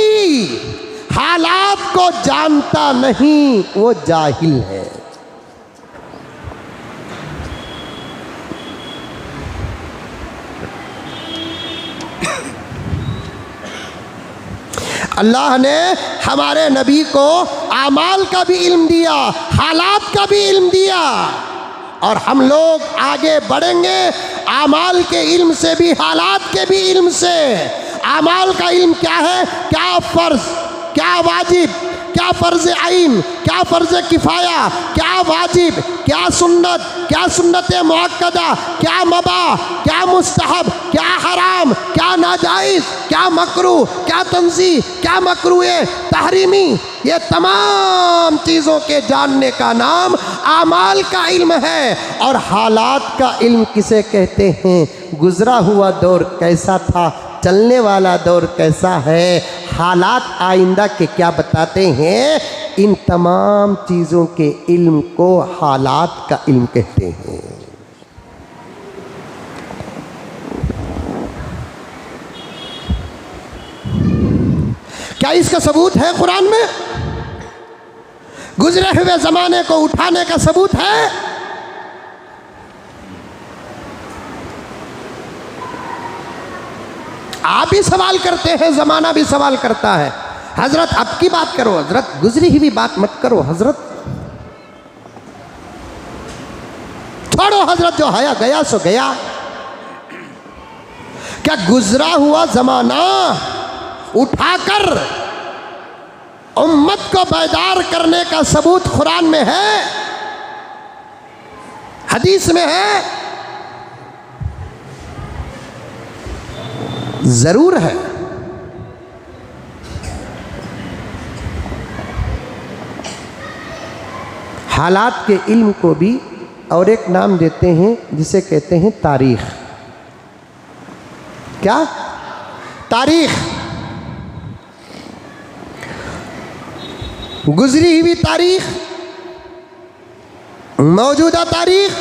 हालात को जानता नहीं वो जाहिल है। अल्लाह ने हमारे नबी को आमाल का भी इल्म दिया, हालात का भी इल्म दिया, और हम लोग आगे बढ़ेंगे आमाल के इल्म से भी, हालात के भी इल्म से। आमाल का इल्म क्या है? क्या फ़र्ज़, क्या वाजिब, क्या फ़र्ज़ आइन, क्या फ़र्ज़ किफ़ाया, क्या वाजिब, क्या सुन्नत, क्या सुन्नत मुअक्कदा, क्या मबा, क्या मुस्तहब, क्या हराम, क्या नाजायज़, क्या मकरूह, क्या तंज़ीह, क्या मकरूह तहरीमी, ये तमाम चीज़ों के जानने का नाम आमाल का इल्म है। और हालात का इल्म किसे कहते हैं? गुज़रा हुआ दौर कैसा था, चलने वाला दौर कैसा है, हालात आइंदा के क्या बताते हैं, इन तमाम चीज़ों के इल्म को हालात का इल्म कहते हैं। क्या इसका सबूत है कुरान में? गुजरे हुए ज़माने को उठाने का सबूत है? आप भी सवाल करते हैं, ज़माना भी सवाल करता है। हजरत अब की बात करो, हजरत गुजरी हुई बात मत करो। हजरत छोड़ो, हजरत जो आया गया सो गया। क्या गुजरा हुआ ज़माना उठाकर उम्मत को बेदार करने का सबूत कुरान में है, हदीस में है? जरूर है। हालात के इल्म को भी और एक नाम देते हैं जिसे कहते हैं तारीख। क्या? तारीख। गुजरी हुई तारीख, मौजूदा तारीख,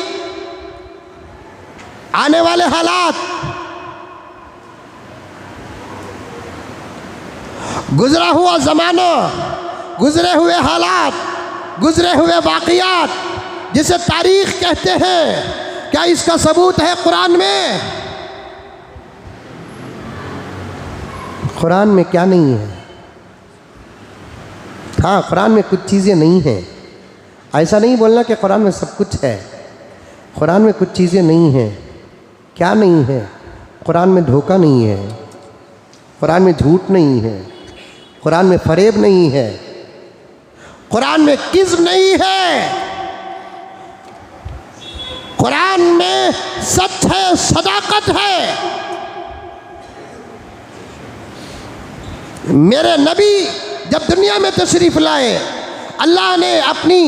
आने वाले हालात। गुजरा हुआ ज़माना, गुजरे हुए हालात, गुजरे हुए वाक़ियात, जिसे तारीख़ कहते हैं, क्या इसका सबूत है कुरान में? कुरान में क्या नहीं है? हाँ, कुरान में कुछ चीज़ें नहीं हैं। ऐसा नहीं बोलना कि कुरान में सब कुछ है। कुरान में कुछ चीज़ें नहीं हैं। क्या नहीं है? कुरान में धोखा नहीं है, कुरान में झूठ नहीं है, कुरान में फरेब नहीं है, कुरान में किज़्ब नहीं है, कुरान में सच है, सदाकत है। मेरे नबी जब दुनिया में तशरीफ़ लाए, अल्लाह ने अपनी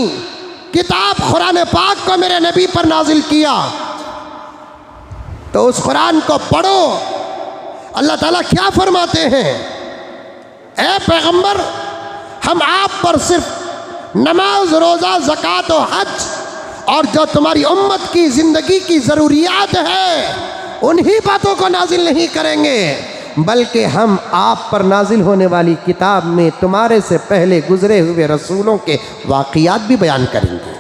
किताब कुरान पाक को मेरे नबी पर नाजिल किया, तो उस कुरान को पढ़ो। अल्लाह ताला क्या फरमाते हैं? ए पैगंबर, हम आप पर सिर्फ नमाज, रोज़ा, ज़कात और हज और जो तुम्हारी उम्मत की ज़िंदगी की ज़रूरियात है उन्हीं बातों को नाजिल नहीं करेंगे, बल्कि हम आप पर नाजिल होने वाली किताब में तुम्हारे से पहले गुजरे हुए रसूलों के वाक़ियात भी बयान करेंगे।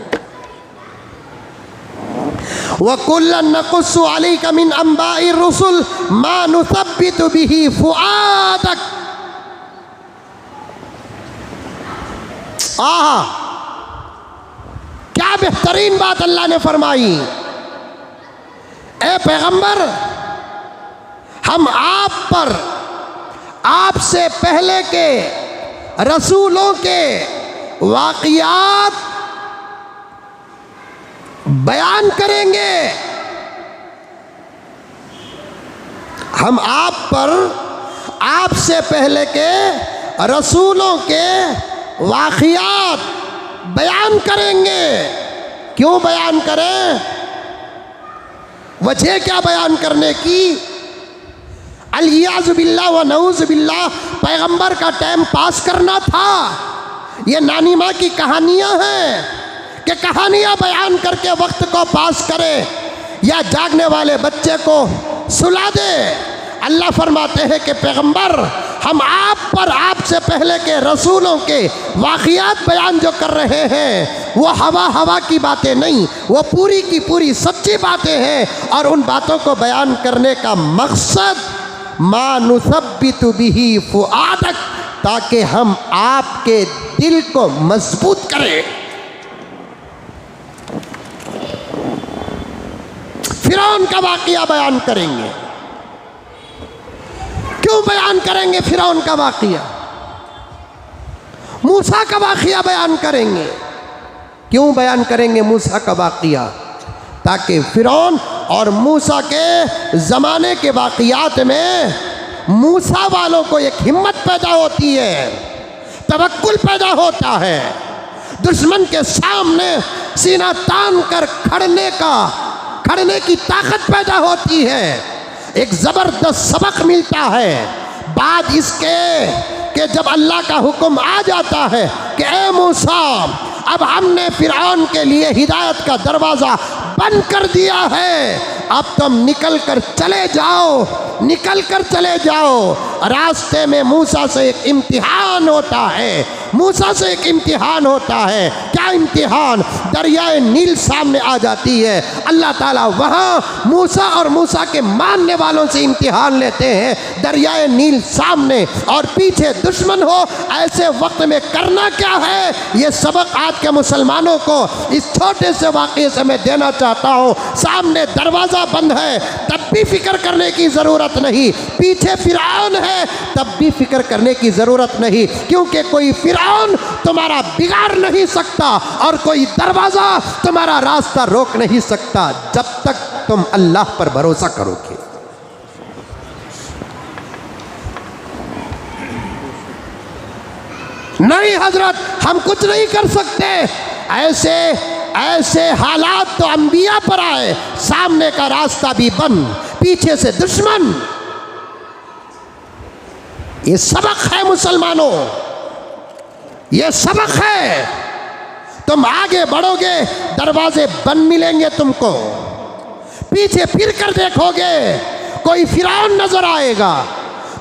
वकुल्लन नक़ुस्सु अलैका मिन अंबाइर रुसुल मा नुसब्बितु बिही फुआदक। आहा, क्या बेहतरीन बात अल्लाह ने फरमाई। ए पैगंबर, हम आप पर आपसे पहले के रसूलों के वाक़ियात बयान करेंगे। हम आप पर आपसे पहले के रसूलों के वाक़ियात बयान करेंगे। क्यों बयान करें? वजह क्या बयान करने की? अलियाज़ बिल्लाह व नऊज़ बिल्लाह पैगंबर का टाइम पास करना था। ये नानी माँ की कहानियाँ हैं कि कहानियाँ बयान करके वक्त को पास करे या जागने वाले बच्चे को सुला दे। अल्लाह फरमाते हैं कि पैगंबर हम आप पर आपसे पहले के रसूलों के वाक़ियात बयान जो कर रहे हैं वो हवा की बातें नहीं, वो पूरी की पूरी सच्ची बातें हैं। और उन बातों को बयान करने का मकसद मा नुसब्बितु बिही फुआदक, ताकि हम आपके दिल को मजबूत करें। फिरौन का वाक़िया बयान करेंगे। क्यों बयान करेंगे फिरौन का वाक़िया? मूसा का वाक़िया बयान करेंगे। क्यों बयान करेंगे मूसा का वाक़िया? ताकि फिरौन और मूसा के ज़माने के वाक़ियात में मूसा वालों को एक हिम्मत पैदा होती है, तवक्कुल पैदा होता है, दुश्मन के सामने सीना तान कर खड़ने की ताकत पैदा होती है। एक ज़बरदस्त सबक मिलता है बाद इसके कि जब अल्लाह का हुक्म आ जाता है कि ए मूसा, अब हमने फिरौन के लिए हिदायत का दरवाज़ा बंद कर दिया है, अब तुम निकल कर चले जाओ। रास्ते में मूसा से एक इम्तिहान होता है। क्या इम्तिहान? दरियाए नील सामने आ जाती है। अल्लाह ताला वहाँ मूसा और मूसा के मानने वालों से इम्तिहान लेते हैं। दरियाए नील सामने और पीछे दुश्मन हो, ऐसे वक्त में करना क्या है? ये सबक आज के मुसलमानों को इस छोटे से वाक़े से मैं देना चाहता हूँ। सामने दरवाज़ा बंद है तब भी फिक्र करने की ज़रूरत नहीं, पीछे फिरौन है तब भी फिक्र करने की ज़रूरत नहीं, क्योंकि कोई फिरौन तुम्हारा बिगाड़ नहीं सकता और कोई दरवाज़ा तुम्हारा रास्ता रोक नहीं सकता जब तक तुम अल्लाह पर भरोसा करोगे। नहीं हजरत, हम कुछ नहीं कर सकते। ऐसे हालात तो अंबिया पर आए, सामने का रास्ता भी बंद, पीछे से दुश्मन। ये सबक है मुसलमानों, ये सबक है। तुम आगे बढ़ोगे, दरवाजे बंद मिलेंगे तुमको, पीछे फिर कर देखोगे कोई फिरौन नजर आएगा,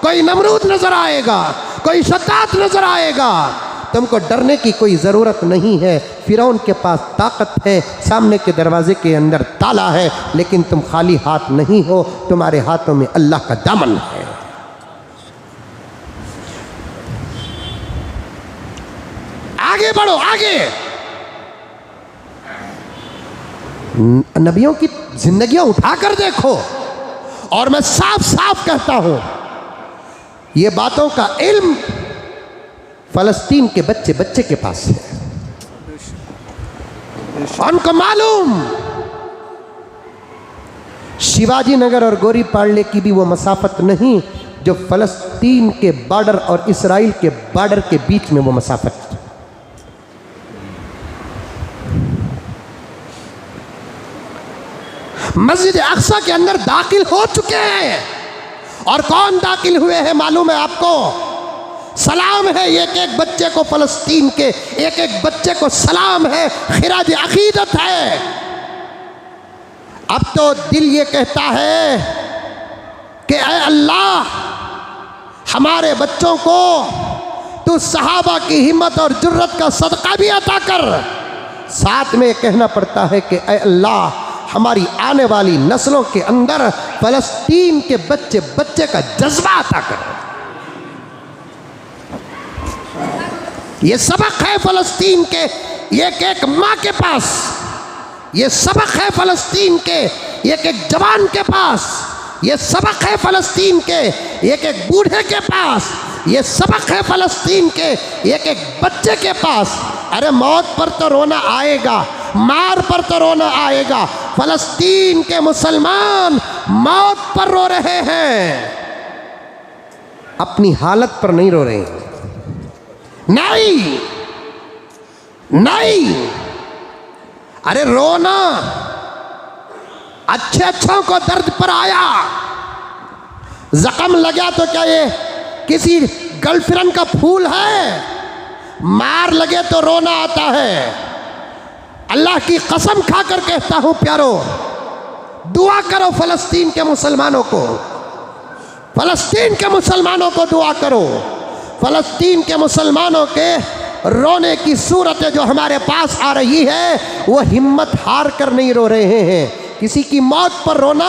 कोई नमरूद नजर आएगा, कोई शद्दाद नजर आएगा। तुमको डरने की कोई ज़रूरत नहीं है। फिरौन के पास ताकत है, सामने के दरवाजे के अंदर ताला है, लेकिन तुम खाली हाथ नहीं हो, तुम्हारे हाथों में अल्लाह का दामन है। आगे बढ़ो, आगे। नबियों की जिंदगियां उठाकर देखो, और मैं साफ साफ कहता हूं, ये बातों का इल्म फलस्तीन के बच्चे के पास है। उनको मालूम शिवाजी नगर और गोरी पाड़ले की भी वो मसाफत नहीं जो फलस्तीन के बॉर्डर और इसराइल के बॉर्डर के बीच में वो मसाफत। मस्जिद अक्सा के अंदर दाखिल हो चुके हैं, और कौन दाखिल हुए हैं मालूम है आपको? सलाम है एक एक बच्चे को, फलस्तीन के एक एक बच्चे को सलाम है, खिराज अकीदत है। अब तो दिल ये कहता है कि ऐ अल्लाह, हमारे बच्चों को तू सहाबा की हिम्मत और जुर्रत का सदका भी अता कर। साथ में कहना पड़ता है कि ऐ अल्लाह, हमारी आने वाली नस्लों के अंदर फलस्तीन के बच्चे का जज्बा अता कर। ये सबक है फलस्तीन के एक एक माँ के पास, ये सबक है फलस्तीन के एक एक जवान के पास, ये सबक है फलस्तीन के एक एक बूढ़े के पास, ये सबक है फलस्तीन के एक एक बच्चे के पास। अरे मौत पर तो रोना आएगा, मार पर तो रोना आएगा। फलस्तीन के मुसलमान मौत पर रो रहे हैं, अपनी हालत पर नहीं रो रहे हैं। नहीं, अरे रोना अच्छे अच्छों को दर्द पर आया, जख्म लगा तो क्या ये किसी गर्लफ्रेंड का फूल है? मार लगे तो रोना आता है। अल्लाह की कसम खाकर कहता हूं प्यारो, दुआ करो फलस्तीन के मुसलमानों को, फलस्तीन के मुसलमानों को दुआ करो। फलस्तीन के मुसलमानों के रोने की सूरतें जो हमारे पास आ रही है, वो हिम्मत हार कर नहीं रो रहे हैं। किसी की मौत पर रोना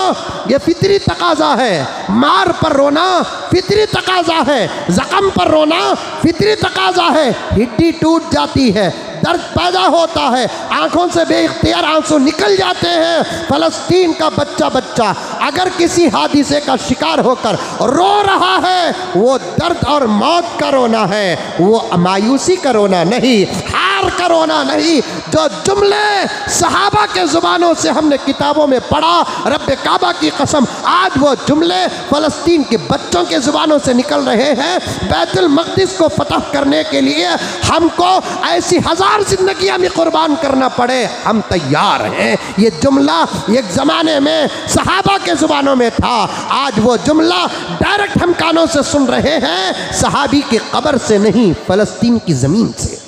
ये फितरी तकाजा है, मार पर रोना फितरी तकाजा है, जख्म पर रोना फितरी तकाजा है। हड्डी टूट जाती है, दर्द पैदा होता है, आंखों से बेइख्तियार आंसू निकल जाते हैं। फलस्तीन का बच्चा अगर किसी हादिसे का शिकार होकर रो रहा है, वो दर्द और मौत का रोना है, वो मायूसी का रोना नहीं, हार का रोना नहीं। जो जुमले सहाबा के ज़ुबानों से हमने किताबों में पढ़ा, रब्बे काबा की कसम आज वो जुमले फलस्तीन के बच्चों के ज़ुबानों से निकल रहे हैं। बैतुल मक़दिस को फतह करने के लिए हमको ऐसी हजार जिंदगियां भी कुर्बान करना पड़े, हम तैयार हैं। ये जुमला एक ज़माने में सहाबा के ज़ुबानों में था, आज वो जुमला डायरेक्ट हम कानों से सुन रहे हैं, सहाबी की कब्र से नहीं, फलस्तीन की ज़मीन से।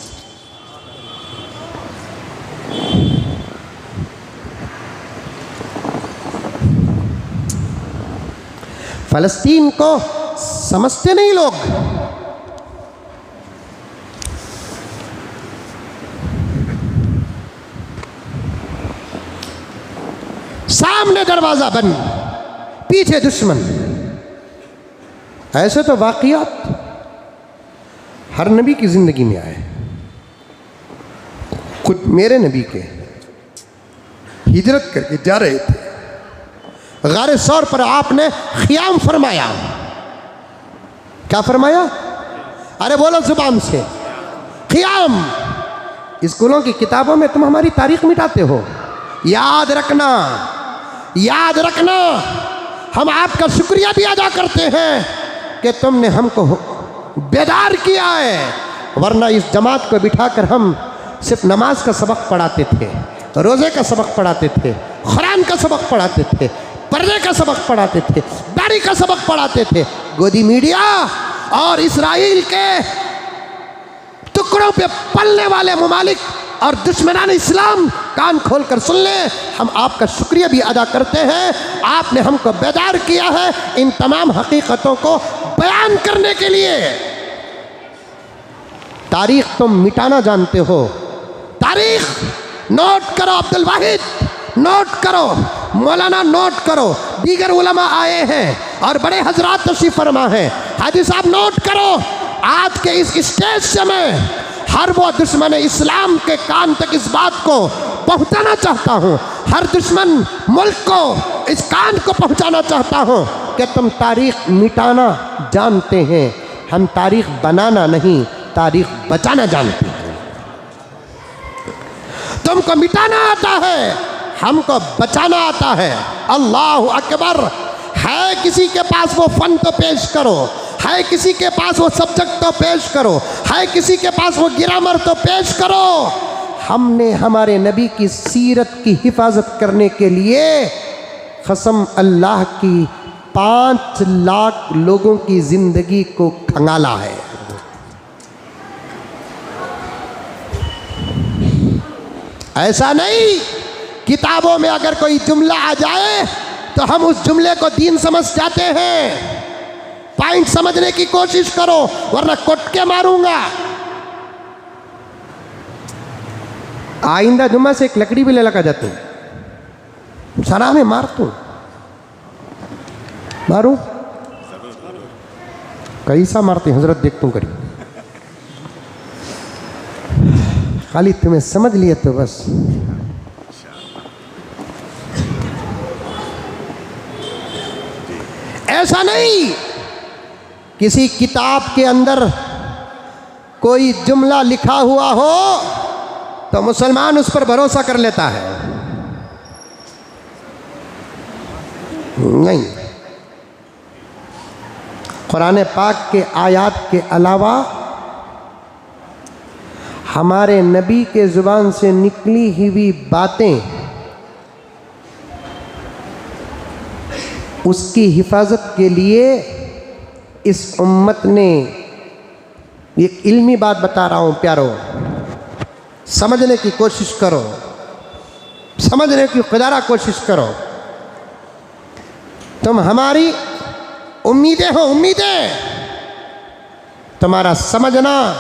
फलस्तीन को समझते नहीं लोग। सामने दरवाजा बंद, पीछे दुश्मन। ऐसे तो वाक़ियात हर नबी की ज़िंदगी में आए। खुद मेरे नबी के हिजरत करके जा रहे थे, गारे सौर पर आपने ख़ियाम फरमाया। क्या फरमाया? अरे बोलो जुबान से, ख़ियाम। स्कूलों की किताबों में तुम हमारी तारीख मिटाते हो। याद रखना, याद रखना, हम आपका शुक्रिया भी अदा करते हैं कि तुमने हमको बेदार किया है, वरना इस जमात को बिठाकर हम सिर्फ नमाज का सबक पढ़ाते थे, रोज़े का सबक पढ़ाते थे, कुरान का सबक पढ़ाते थे, पर्दे का सबक पढ़ाते थे, दाढ़ी का सबक पढ़ाते थे। गोदी मीडिया और इसराइल के टुकड़ों पे पलने वाले मुमालिक और दुश्मनान इस्लाम कान खोल कर सुन लें, हम आपका शुक्रिया भी अदा करते हैं। आपने हमको बेदार किया है इन तमाम हकीकतों को बयान करने के लिए। तारीख तुम मिटाना जानते हो, तारीख नोट करो, अब्दुल वाहिद नोट करो, मौलाना नोट करो, दीगर उलमा आए हैं और बड़े हजरात तशरीफ फरमा हैं। हाजी साहब नोट करो, आज के इस स्टेज से मैं हर वो दुश्मन इस्लाम के कान तक इस बात को पहुंचाना चाहता हूं, हर दुश्मन मुल्क को इस कान को पहुंचाना चाहता हूं कि तुम तारीख मिटाना जानते हैं, हम तारीख बनाना नहीं, तारीख बचाना जानते हैं। तुमको मिटाना आता है, हमको बचाना आता है। अल्लाह अकबर। है किसी के पास वो फन तो पेश करो, है किसी के पास वो सब्जेक्ट तो पेश करो, है किसी के पास वो ग्रामर तो पेश करो। हमने हमारे नबी की सीरत की हिफाजत करने के लिए कसम अल्लाह की 5 लाख लोगों की ज़िंदगी को खंगाला है। ऐसा नहीं किताबों में अगर कोई जुमला आ जाए तो हम उस जुमले को दीन समझ जाते हैं। पॉइंट समझने की कोशिश करो, वरना कुट के मारूंगा। आइंदा जुम्मा से एक लकड़ी भी ले लगा जाते हैं, सरा में मार तू मारू, कैसा मारते हजरत देख तू करी, खाली तुम्हें समझ लिया तो बस। ऐसा नहीं किसी किताब के अंदर कोई जुमला लिखा हुआ हो तो मुसलमान उस पर भरोसा कर लेता है, नहीं। कुरान पाक के आयात के अलावा हमारे नबी के ज़ुबान से निकली हुई बातें उसकी हिफाजत के लिए इस उम्मत ने, एक इल्मी बात बता रहा हूँ प्यारो, समझने की कोशिश करो, समझने की खुदारा कोशिश करो। तुम हमारी उम्मीदें हो, उम्मीदें, तुम्हारा समझना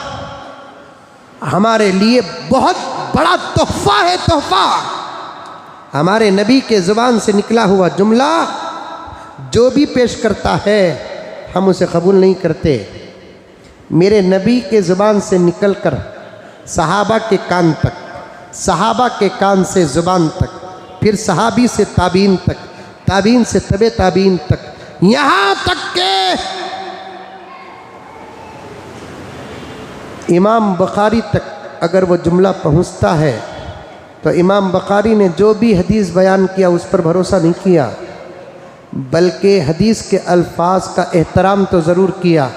हमारे लिए बहुत बड़ा तोहफा है, तोहफा। हमारे नबी के ज़ुबान से निकला हुआ जुमला जो भी पेश करता है हम उसे कबूल नहीं करते। मेरे नबी के ज़ुबान से निकलकर सहाबा के कान तक, सहाबा के कान से ज़ुबान तक, फिर सहाबी से ताबीन तक, ताबीन से तबे ताबीन तक, यहाँ तक के इमाम बुखारी तक अगर वो जुमला पहुँचता है तो इमाम बुखारी ने जो भी हदीस बयान किया उस पर भरोसा नहीं किया, बल्कि हदीस के अल्फाज का एहतराम तो ज़रूर किया,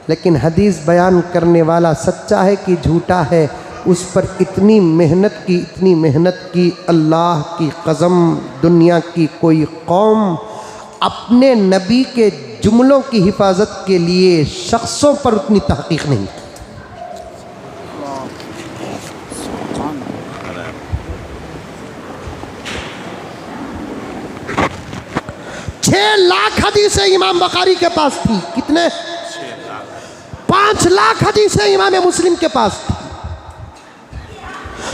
लेकिन हदीस बयान करने वाला सच्चा है कि झूठा है उस पर इतनी मेहनत की, इतनी मेहनत की, अल्लाह की कसम दुनिया की कोई कौम अपने नबी के जुमलों की हिफाजत के लिए शख्सों पर उतनी तहकीक नहीं। 6 लाख हदीसें इमाम बुखारी के पास थी। कितने? 5 लाख हदीसें इमाम मुस्लिम के पास थी।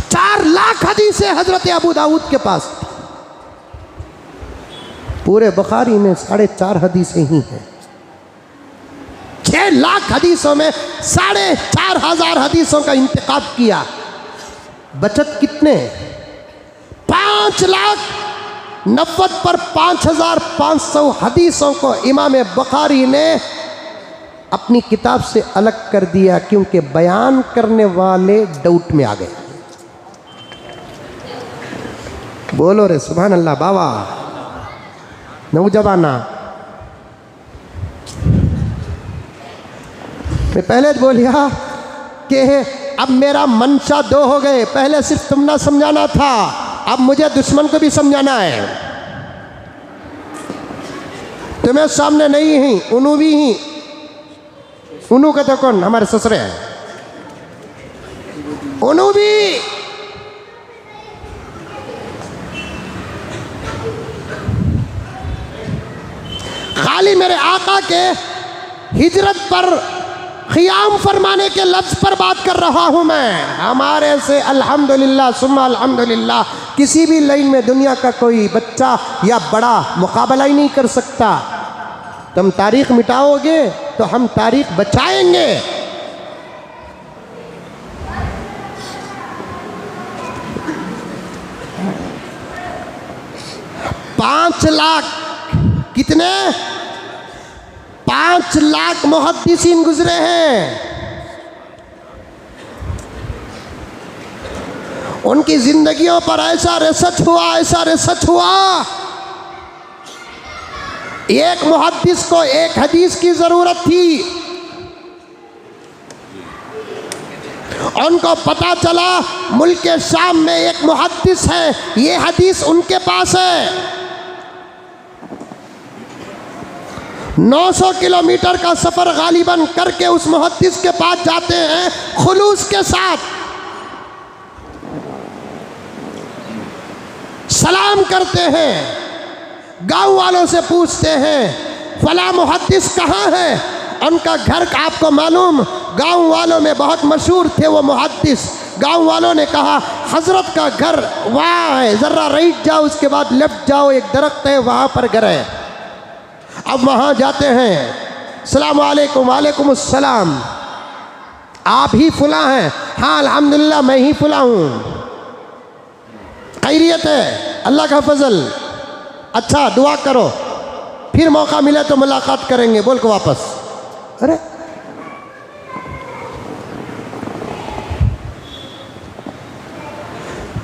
4 लाख हदीसें हजरत अबू दाऊद के पास थी। पूरे बुखारी में 4.5 हदीसें ही हैं। 6 लाख हदीसों में 4,500 हदीसों का इंतखाब किया। बचत कितने? 5,90,000 पर 5,500 हदीसों को इमाम बुखारी ने अपनी किताब से अलग कर दिया, क्योंकि बयान करने वाले डाउट में आ गए। बोलो रे सुभान अल्लाह बाबा। नौजवाना, मैं पहले बोलिया कि अब मेरा मंशा 2 हो गए। पहले सिर्फ तुम ना समझाना था, अब मुझे दुश्मन को भी समझाना है। तुम्हें सामने नहीं ही, उन्हों भी ही, उन्हों का तो कौन? हमारे ससुरे हैं। उन्हों भी खाली मेरे आका के हिजरत पर क़ियाम फरमाने के लफ्ज़ पर बात कर रहा हूँ मैं। हमारे से अल्हम्दुलिल्लाह सुम्मा अल्हम्दुलिल्लाह किसी भी लाइन में दुनिया का कोई बच्चा या बड़ा मुकाबला ही नहीं कर सकता। तुम तारीख़ मिटाओगे तो हम तारीख़ बचाएंगे। पाँच लाख कितने? 5 लाख मुहद्दिसीन गुजरे हैं। उनकी जिंदगियों पर ऐसा रिसर्च हुआ, ऐसा रिसर्च हुआ। एक मुहद्दिस को एक हदीस की जरूरत थी। उनको पता चला मुल्क शाम में एक मुहद्दिस है, ये हदीस उनके पास है। 900 किलोमीटर का सफ़र गालिबन करके उस मुहद्दिस के पास जाते हैं खुलूस के साथ। सलाम करते हैं, गांव वालों से पूछते हैं फला मुहद्दिस कहाँ है? उनका घर आपको मालूम, गांव वालों में बहुत मशहूर थे वो मुहद्दिस। गांव वालों ने कहा हजरत का घर वहाँ है, ज़रा राइट जाओ, उसके बाद लेफ्ट जाओ, एक दरख्त है वहाँ पर घर है। अब वहाँ जाते हैं, सलाम वालेकुम। वालेकुम अस्सलाम। आप ही फुला हैं? हाँ अल्हम्दुलिल्लाह मैं ही फुला हूँ। खैरियत है? अल्लाह का फजल। अच्छा दुआ करो, फिर मौका मिले तो मुलाकात करेंगे बोल के वापस। अरे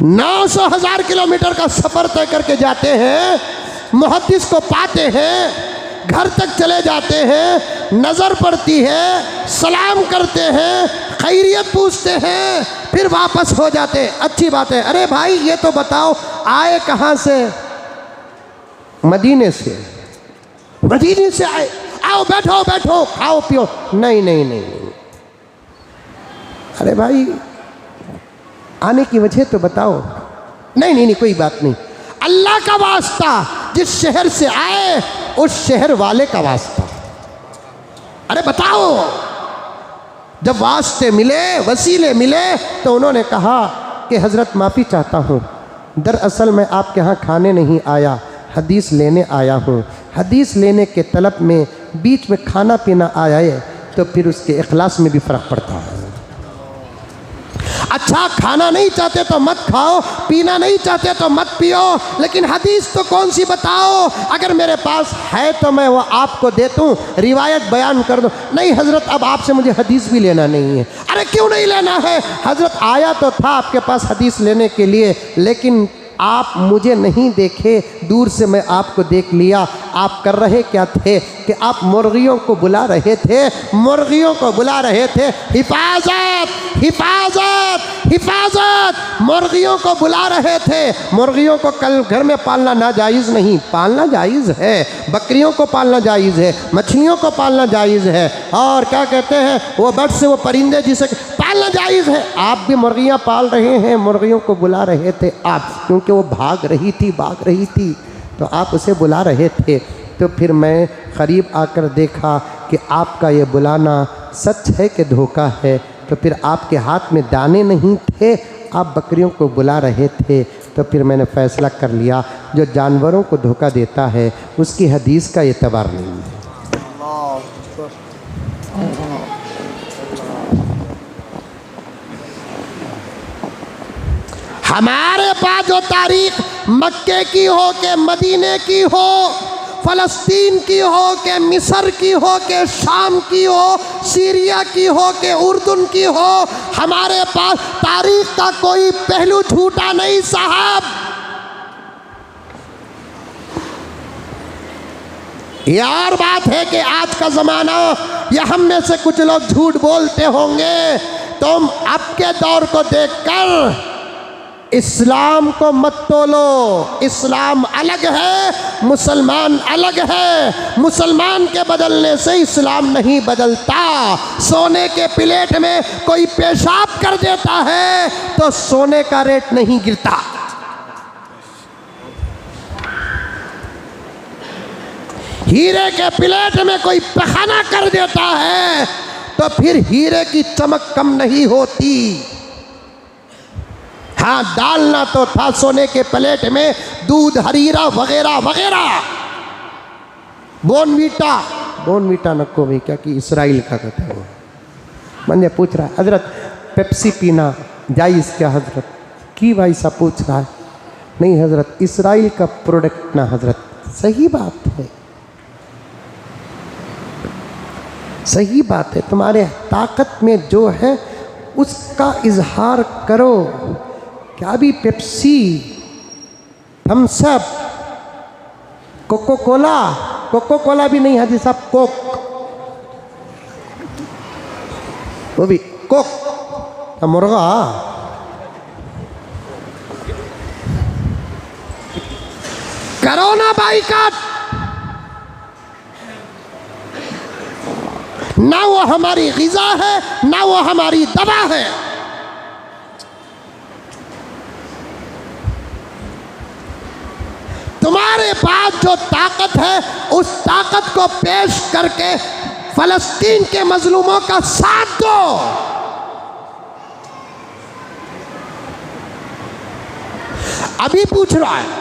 900,000 किलोमीटर का सफ़र तय करके जाते हैं, मुहद्दिस को पाते हैं, घर तक चले जाते हैं, नज़र पड़ती है, सलाम करते हैं, खैरियत पूछते हैं, फिर वापस हो जाते हैं। अच्छी बात है। अरे भाई ये तो बताओ आए कहाँ से? मदीने से। मदीने से आए, आओ बैठो बैठो खाओ पियो। नहीं नहीं नहीं नहीं, अरे भाई आने की वजह तो बताओ। नहीं नहीं नहीं कोई बात नहीं, अल्लाह का वास्ता, जिस शहर से आए उस शहर वाले का वास्ता। अरे बताओ। जब वास्ते मिले, वसीले मिले, तो उन्होंने कहा कि हज़रत माफ़ी चाहता हूँ, दरअसल मैं आपके यहाँ खाने नहीं आया, हदीस लेने आया हूँ। हदीस लेने के तलब में बीच में खाना पीना आया है, तो फिर उसके इखलास में भी फ़र्क पड़ता है। अच्छा खाना नहीं चाहते तो मत खाओ, पीना नहीं चाहते तो मत पियो, लेकिन हदीस तो कौन सी बताओ, अगर मेरे पास है तो मैं वो आपको दे दूँ, रिवायत बयान कर दूँ। नहीं हज़रत अब आपसे मुझे हदीस भी लेना नहीं है। अरे क्यों नहीं लेना है? हज़रत आया तो था आपके पास हदीस लेने के लिए, लेकिन आप मुझे नहीं देखे, दूर से मैं आपको देख लिया। आप कर रहे क्या थे कि आप मुर्गियों को बुला रहे थे, मुर्गियों को बुला रहे थे, हिफाजत हिफाजत हिफाजत, मुर्गियों को बुला रहे थे। मुर्गियों को कल घर में पालना नाजायज़ नहीं, पालना जायज़ है। बकरियों को पालना जायज़ है, मछलियों को पालना जायज़ है, और क्या कहते हैं वो बर्ड से वो परिंदे जिसे पालना जायज़ है। आप भी मुर्गियाँ पाल रहे हैं, मुर्गियों को बुला रहे थे आप, क्योंकि वो भाग रही थी, तो आप उसे बुला रहे थे। तो फिर मैं करीब आकर देखा कि आपका ये बुलाना सच है कि धोखा है। तो फिर आपके हाथ में दाने नहीं थे, आप बकरियों को बुला रहे थे। तो फिर मैंने फ़ैसला कर लिया, जो जानवरों को धोखा देता है उसकी हदीस का एतबार नहीं है। हमारे पास जो तारीख मक्के की हो के मदीने की हो, फ़लस्तीन की हो के मिस्र की हो के शाम की हो, सीरिया की हो के उर्दून की हो, हमारे पास तारीख का कोई पहलू झूठा नहीं साहब। ये और बात है कि आज का ज़माना, या हम में से कुछ लोग झूठ बोलते होंगे, तुम अब के दौर को देखकर इस्लाम को मत तोलो। इस्लाम अलग है, मुसलमान अलग है। मुसलमान के बदलने से इस्लाम नहीं बदलता। सोने के प्लेट में कोई पेशाब कर देता है तो सोने का रेट नहीं गिरता। हीरे के प्लेट में कोई पखाना कर देता है तो फिर हीरे की चमक कम नहीं होती। हाँ, डालना तो था सोने के प्लेट में दूध, हरीरा वगैरह वगैरह। बोनवीटा नको भी क्या कि इसराइल का कहते हैं। मैंने पूछ रहा है हजरत पेप्सी पीना जायज़ क्या हजरत? की भाई साहब पूछ रहा है। नहीं हजरत, इसराइल का प्रोडक्ट ना हजरत। सही बात है, सही बात है। तुम्हारे ताकत में जो है उसका इजहार करो। क्या भी Pepsi, Thums Up, Coca Cola भी नहीं हाजी साहब, कोक, वो भी कोक मुर्गा। करो ना बाइकाट, ना वो हमारी ग़िज़ा है ना वो हमारी दवा है। तुम्हारे पास जो ताकत है उस ताकत को पेश करके फ़लस्तीन के मजलूमों का साथ दो। अभी पूछ रहा है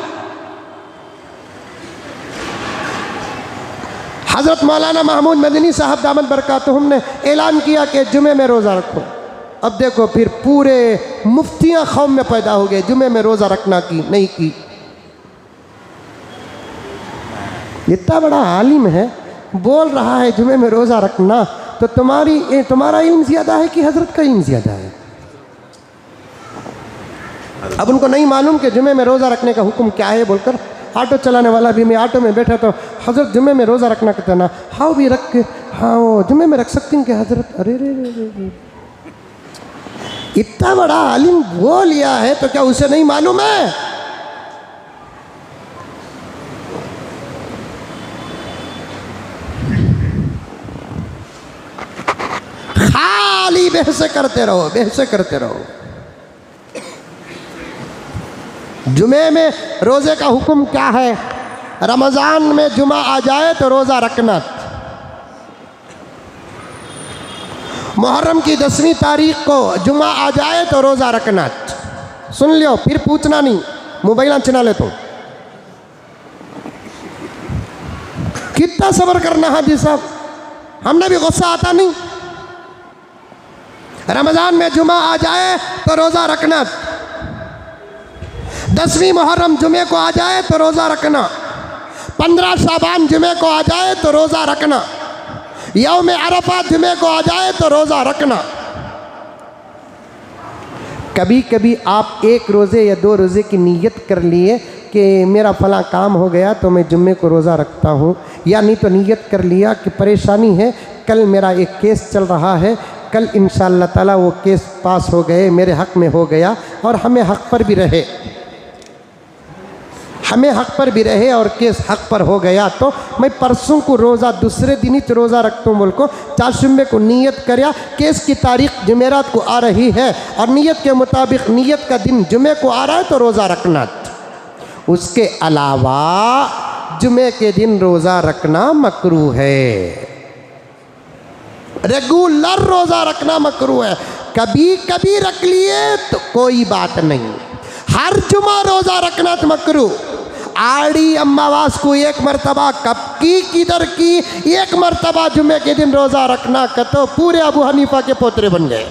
हज़रत मौलाना महमूद मदनी साहब दामद बरकातुहुम ने ऐलान किया कि जुमे में रोज़ा रखो। अब देखो फिर पूरे मुफ्तियाँ कौम में पैदा हो गए, जुमे में रोज़ा रखना की नहीं की। इतना बड़ा आलिम है, बोल रहा है जुमे में रोज़ा रखना, तो तुम्हारा इल्म ज़्यादा है कि हज़रत का इल्म ज़्यादा है? अब उनको नहीं मालूम कि जुमे में रोज़ा रखने का हुक्म क्या है बोलकर। ऑटो चलाने वाला भी, मैं ऑटो में बैठा तो हज़रत जुमे में रोज़ा रखना कहता ना, हाँ भी रख के, हाँ वो जुमे में रख सकती हूँ क्या हज़रत? अरे रे रे रे, इतना बड़ा आलिम बोल लिया है तो क्या उसे नहीं मालूम है? बहसें करते रहो, बहसें करते रहो। जुमे में रोज़े का हुक्म क्या है? रमज़ान में जुमा आ जाए तो रोज़ा रखना। मुहर्रम की 10वीं तारीख को जुमा आ जाए तो रोज़ा रखना। सुन लियो, फिर पूछना नहीं, मोबाइल चला ले तो। कितना सब्र करना हाजी साहब, हमने भी गुस्सा आता नहीं। रमज़ान में जुमा आ जाए तो रोज़ा रखना, 10वीं मुहर्रम जुमे को आ जाए तो रोज़ा रखना, 15 शाबान जुमे को आ जाए तो रोज़ा रखना, यौम अरफा जुमे को आ जाए तो रोज़ा रखना। कभी कभी आप एक रोज़े या 2 रोज़े की नीयत कर लिए कि मेरा फ़लाँ काम हो गया तो मैं जुम्मे को रोज़ा रखता हूँ, या नहीं तो नीयत कर लिया कि परेशानी है, कल मेरा एक केस चल रहा है, कल इंशाअल्लाह ताला वो केस पास हो गए, मेरे हक़ में हो गया और हमें हक़ पर भी रहे, हमें हक़ पर भी रहे और केस हक़ पर हो गया तो मैं परसों को रोज़ा, दूसरे दिन ही रोज़ा रखता हूँ बोल को चाशुम्बे को नीयत करया, केस की तारीख़ जुमेरात को आ रही है और नीयत के मुताबिक नीयत का दिन जुमे को आ रहा है तो रोज़ा रखना। उसके अलावा जुमे के दिन रोज़ा रखना मकरूह है, रेगुलर रोज़ा रखना मकरूह है। कभी कभी रख लिए तो कोई बात नहीं, हर जुमा रोज़ा रखना तो मकरूह। आड़ी अमावास को एक मरतबा कब की किधर की, एक मरतबा जुमे के दिन रोज़ा रखना का तो पूरे अबू हनीफा के पोतरे बन गए।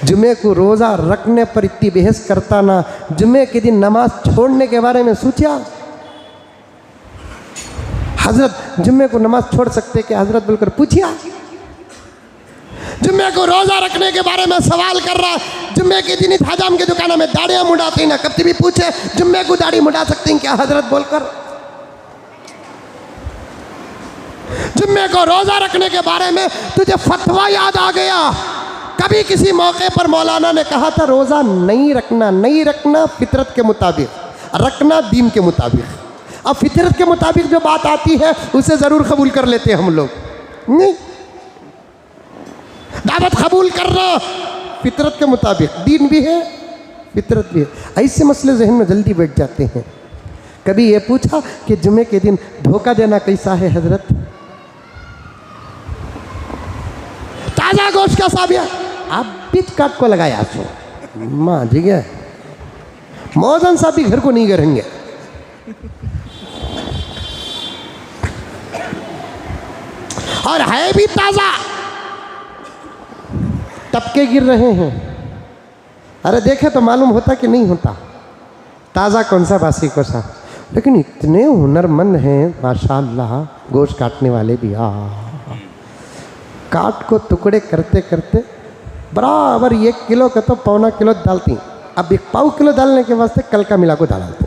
जुमे को रोज़ा रखने पर इतनी बहस करता ना, जुमे के दिन नमाज छोड़ने के बारे में सोचा? हजरत जुम्मे को नमाज छोड़ सकते क्या हजरत बोलकर पूछिया? जुम्मे को रोज़ा रखने के बारे में सवाल कर रहा है। जुम्मे के दिन हजाम की दुकानों में दाढ़ियाँ मुड़ाती ना, कभी भी पूछे जुम्मे को दाढ़ी मुड़ा सकती हैं क्या हजरत बोलकर? जुम्मे को रोज़ा रखने के बारे में तुझे फतवा याद आ गया? कभी किसी मौके पर मौलाना ने कहा था रोज़ा नहीं रखना, नहीं रखना फितरत के मुताबिक, रखना दीन के मुताबिक। अब फितरत के मुताबिक जो बात आती है उसे ज़रूर कबूल कर लेते हैं हम लोग। नहीं, दावत कबूल करना फितरत के मुताबिक, दीन भी है फितरत भी है। ऐसे मसले जहन में जल्दी बैठ जाते हैं। कभी ये पूछा कि जुमे के दिन धोखा देना कैसा है हजरत? ताज़ा गोश्त का साबिया आप बीच काट को लगाया सो माँ जी गया, मौजन साहब भी घर को नहीं करेंगे। और है भी ताज़ा, टपके गिर रहे हैं। अरे देखे तो मालूम होता कि नहीं होता, ताज़ा कौन सा बासी कौन सा। लेकिन इतने हुनरमंद हैं माशाअल्लाह गोश्त काटने वाले भी। काट को टुकड़े करते करते बराबर 1 किलो का तो 1.25 किलो डालती, अब 1 पाव किलो डालने के वास्ते कल का मिला को डालती।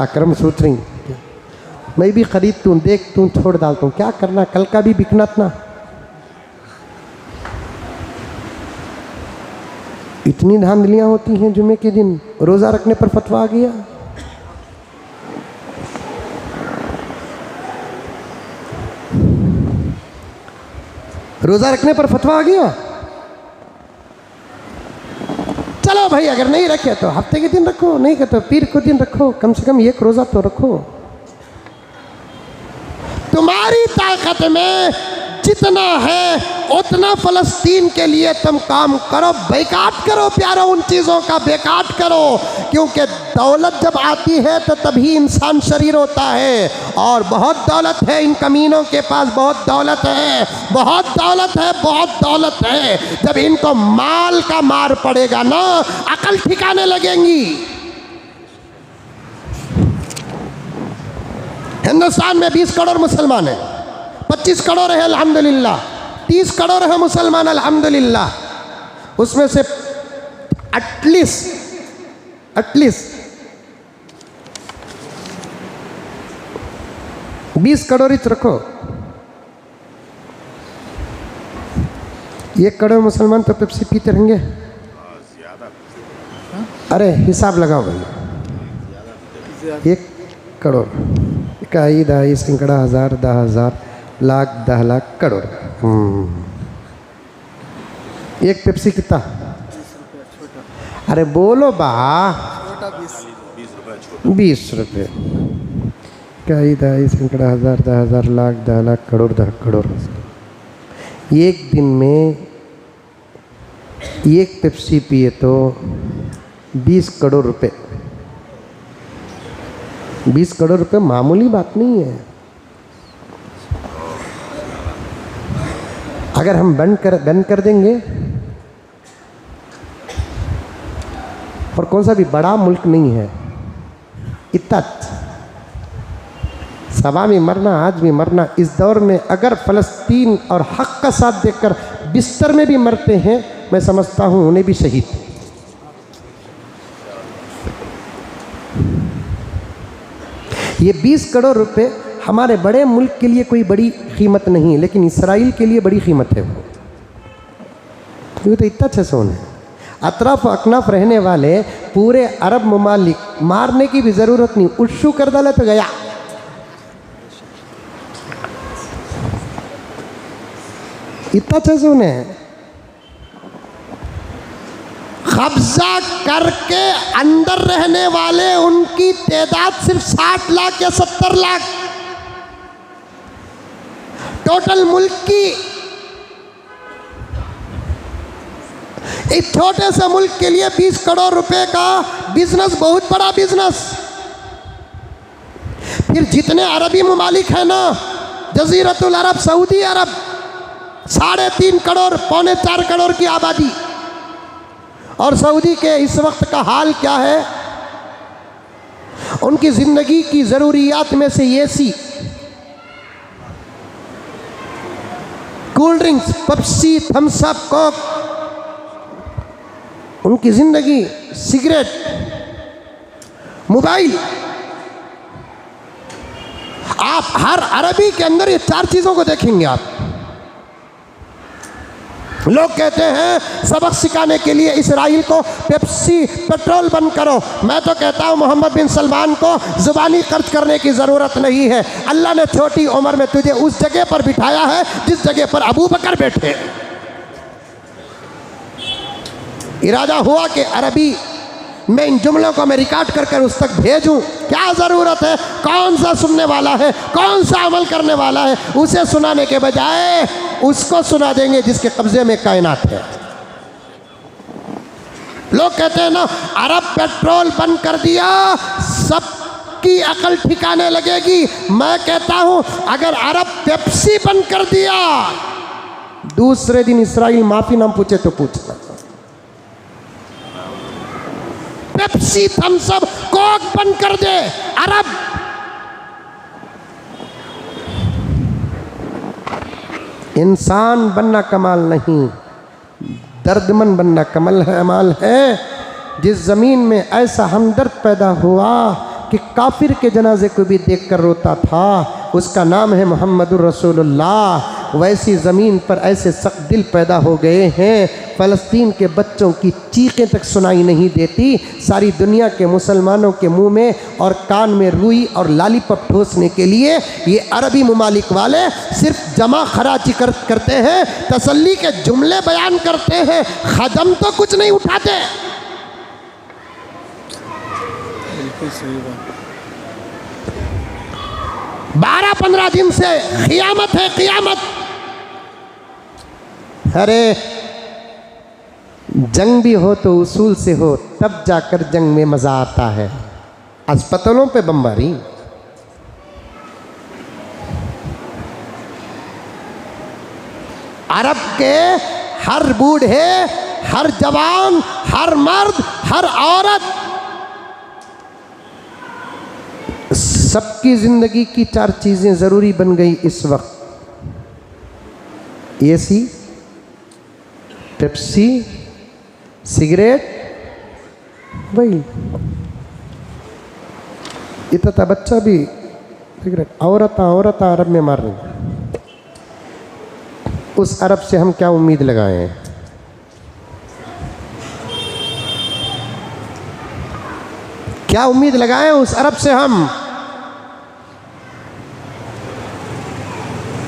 अकरम सोच रही मैं भी खरीदती हूँ, देखती हूँ, छोड़ डालता हूँ, क्या करना, कल का भी बिकना था। इतनी धांधलियाँ होती हैं जुमे के दिन। रोज़ा रखने पर फतवा आ गया। रोज़ा रखने पर फतवा आ गया। चलो भाई अगर नहीं रखे तो हफ्ते के दिन रखो, नहीं तो पीर को दिन रखो, कम से कम 1 रोज़ा तो रखो। तुम्हारी ताकत में जितना है उतना फ़लस्तीन के लिए तुम काम करो, बैकाट करो प्यारो, उन चीज़ों का बैकाट करो। क्योंकि दौलत जब आती है तो तभी इंसान शरीर होता है। और बहुत दौलत है इन कमीनों के पास, बहुत दौलत है, बहुत दौलत है, बहुत दौलत है। जब इनको माल का मार पड़ेगा ना, अकल ठिकाने लगेंगी। हिंदुस्तान में 20 करोड़ मुसलमान हैं, 25 करोड़ है अल्हम्दुलिल्लाह, 30 करोड़ है मुसलमान अल्हम्दुलिल्लाह। उसमें से एटलीस्ट 20 करोड़ ही रखो। 1 करोड़ मुसलमान तो पेप्सी पीते रहेंगे। अरे हिसाब लगाओ भाई, 1 करोड़ इकाई दाई सैकड़ा हज़ार 10,000 लाख 10 लाख करोड़। एक पेप्सी कितना? 20 रुपया छोटा, अरे बोलो बा। छोटा 20। 20 रुपये। इकाई दाई सैकड़ा हज़ार 10,000 लाख 10 लाख करोड़ 10 करोड़। एक दिन में एक पेप्सी पिए तो 20 करोड़ रुपए। 20 करोड़ रुपए मामूली बात नहीं है। अगर हम बंद कर देंगे, और कौन सा भी बड़ा मुल्क नहीं है, इतना सभा में मरना, आज भी मरना, इस दौर में अगर फ़लस्तीन और हक़ का साथ देकर बिस्तर में भी मरते हैं, मैं समझता हूँ उन्हें भी शहीद। ये 20 करोड़ रुपए हमारे बड़े मुल्क के लिए कोई बड़ी कीमत नहीं है, लेकिन इसराइल के लिए बड़ी कीमत है वो। तो इतना अच्छा सोन है। अतराफ अकनाफ रहने वाले पूरे अरब ममालिक मारने की भी ज़रूरत नहीं, उश्शू कर डाले तो गया। इतना अच्छा सोन है। कब्जा करके अंदर रहने वाले उनकी तादाद सिर्फ 60 लाख या 70 लाख। टोटल मुल्क की इस छोटे से मुल्क के लिए 20 करोड़ रुपए का बिजनेस बहुत बड़ा बिजनेस। फिर जितने अरबी ममालिक हैं ना, जजीरतुल अरब, सऊदी अरब, 3.5 करोड़, 4.25 करोड़ की आबादी। और सऊदी के इस वक्त का हाल क्या है? उनकी ज़िंदगी की ज़रूरियात में से AC, cold drinks, Pepsi, Thums Up, Coke, उनकी ज़िंदगी, सिगरेट, मोबाइल। आप हर अरबी के अंदर ये 4 चीज़ों को देखेंगे आप। लोग कहते हैं सबक सिखाने के लिए इसराइल को पेप्सी, पेट्रोल बंद करो। मैं तो कहता हूँ मोहम्मद बिन सलमान को ज़ुबानी खर्च करने की ज़रूरत नहीं है। अल्लाह ने छोटी उम्र में तुझे उस जगह पर बिठाया है जिस जगह पर अबू बकर बैठे। इरादा हुआ कि अरबी में इन जुमलों को मैं रिकॉर्ड कर उस तक भेजूं। क्या ज़रूरत है? कौन सा सुनने वाला है, कौन सा अमल करने वाला है? उसे सुनाने के बजाय उसको सुना देंगे जिसके कब्जे में कायनात है। लोग कहते हैं ना, अरब पेट्रोल बंद कर दिया सबकी अकल ठिकाने लगेगी। मैं कहता हूं अगर अरब पेप्सी बंद कर दिया, दूसरे दिन इसराइल माफी ना पूछे तो पूछना। पेप्सी, थम्स अप, कोक बंद कर दे अरब। इंसान बनना कमाल नहीं, दर्दमंद बनना कमाल है। जिस ज़मीन में ऐसा हमदर्द पैदा हुआ कि काफिर के जनाजे को भी देखकर रोता था, उसका नाम है मोहम्मदुर रसूलुल्लाह। वैसी ज़मीन पर ऐसे सख्त दिल पैदा हो गए हैं, फ़लस्तीन के बच्चों की चीखें तक सुनाई नहीं देती। सारी दुनिया के मुसलमानों के मुंह में और कान में रुई और लालीपॉप ठोसने के लिए ये अरबी ममालिक वाले सिर्फ जमा खराची करते हैं, तसल्ली के जुमले बयान करते हैं, ख़दम तो कुछ नहीं उठाते। बिल्कुल सही बात। 12-15 दिन से क़ियामत है, क़ियामत। अरे जंग भी हो तो उसूल से हो, तब जाकर जंग में मज़ा आता है। अस्पतालों पे बमबारी, अरब के हर बूढ़े, हर जवान, हर मर्द, हर औरत, सबकी ज़िंदगी की 4 चीज़ें ज़रूरी बन गई इस वक्त। एसी, पेप्सी, सिगरेट, भाई इतना बच्चा भी सिगरेट। औरत अरब में मार रही। उस अरब से हम क्या उम्मीद लगाए हैं? क्या उम्मीद लगाएं उस अरब से हम?